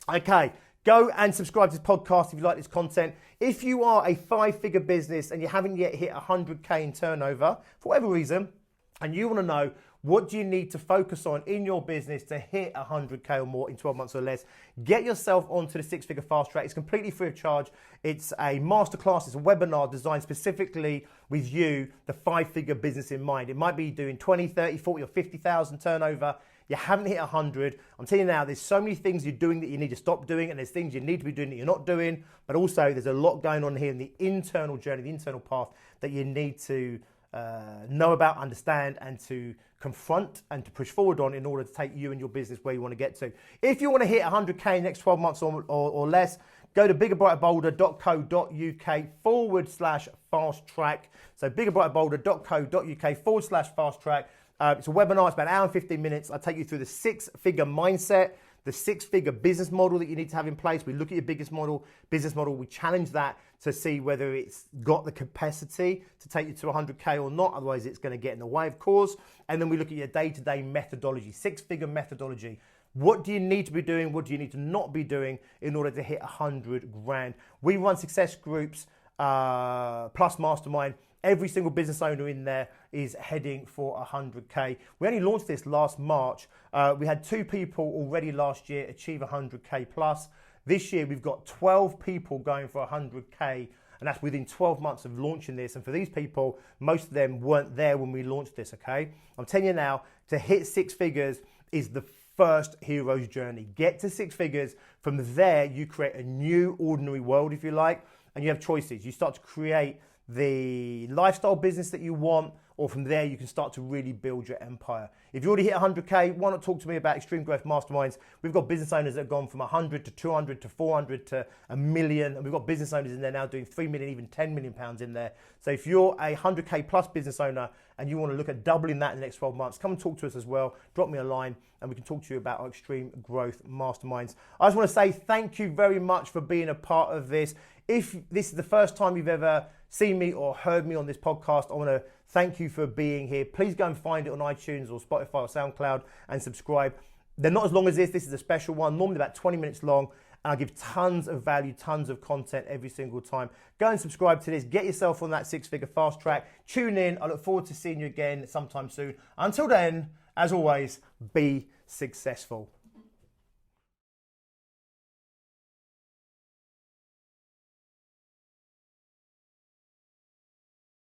Speaker 1: Okay, go and subscribe to this podcast if you like this content. If you are a 5-figure business and you haven't yet hit 100K in turnover, for whatever reason, and you want to know what do you need to focus on in your business to hit 100K or more in 12 months or less, get yourself onto the 6-figure fast track. It's completely free of charge. It's a masterclass. It's a webinar designed specifically with you, the 5-figure business in mind. It might be doing 20, 30, 40 or 50,000 turnover. You haven't hit 100. I'm telling you now, there's so many things you're doing that you need to stop doing, and there's things you need to be doing that you're not doing. But also there's a lot going on here in the internal journey, the internal path that you need to know about, understand, and to confront and to push forward on in order to take you and your business where you want to get to. If you want to hit 100K in the next 12 months or less, go to biggerbrighterbolder.co.uk/fast track. So biggerbrighterbolder.co.uk/fast track. It's a webinar. It's about an hour and 15 minutes. I take you through the 6-figure mindset, the 6-figure business model that you need to have in place. We look at your business model. We challenge that to see whether it's got the capacity to take you to 100K or not. Otherwise, it's going to get in the way, of course. And then we look at your day-to-day methodology, 6-figure methodology. What do you need to be doing? What do you need to not be doing in order to hit 100 grand? We run success groups plus mastermind. Every single business owner in there is heading for 100K. We only launched this last March. We had 2 people already last year achieve 100K plus. This year, we've got 12 people going for 100K, and that's within 12 months of launching this. And for these people, most of them weren't there when we launched this, okay? I'm telling you now, to hit 6 figures is the first hero's journey. Get to 6 figures. From there, you create a new ordinary world, if you like, and you have choices. You start to create the lifestyle business that you want, or from there you can start to really build your empire. If you already hit 100K, why not talk to me about Extreme Growth Masterminds? We've got business owners that have gone from 100 to 200 to 400 to a million, and we've got business owners in there now doing 3 million, even 10 million pounds in there. So if you're a 100K plus business owner and you want to look at doubling that in the next 12 months, come and talk to us as well. Drop me a line and we can talk to you about our Extreme Growth Masterminds. I just want to say thank you very much for being a part of this. If this is the first time you've ever seen me or heard me on this podcast, I want to thank you for being here. Please go and find it on iTunes or Spotify or SoundCloud and subscribe. They're not as long as this. This is a special one, normally about 20 minutes long. And I give tons of value, tons of content every single time. Go and subscribe to this. Get yourself on that 6-figure fast track. Tune in. I look forward to seeing you again sometime soon. Until then, as always, be successful.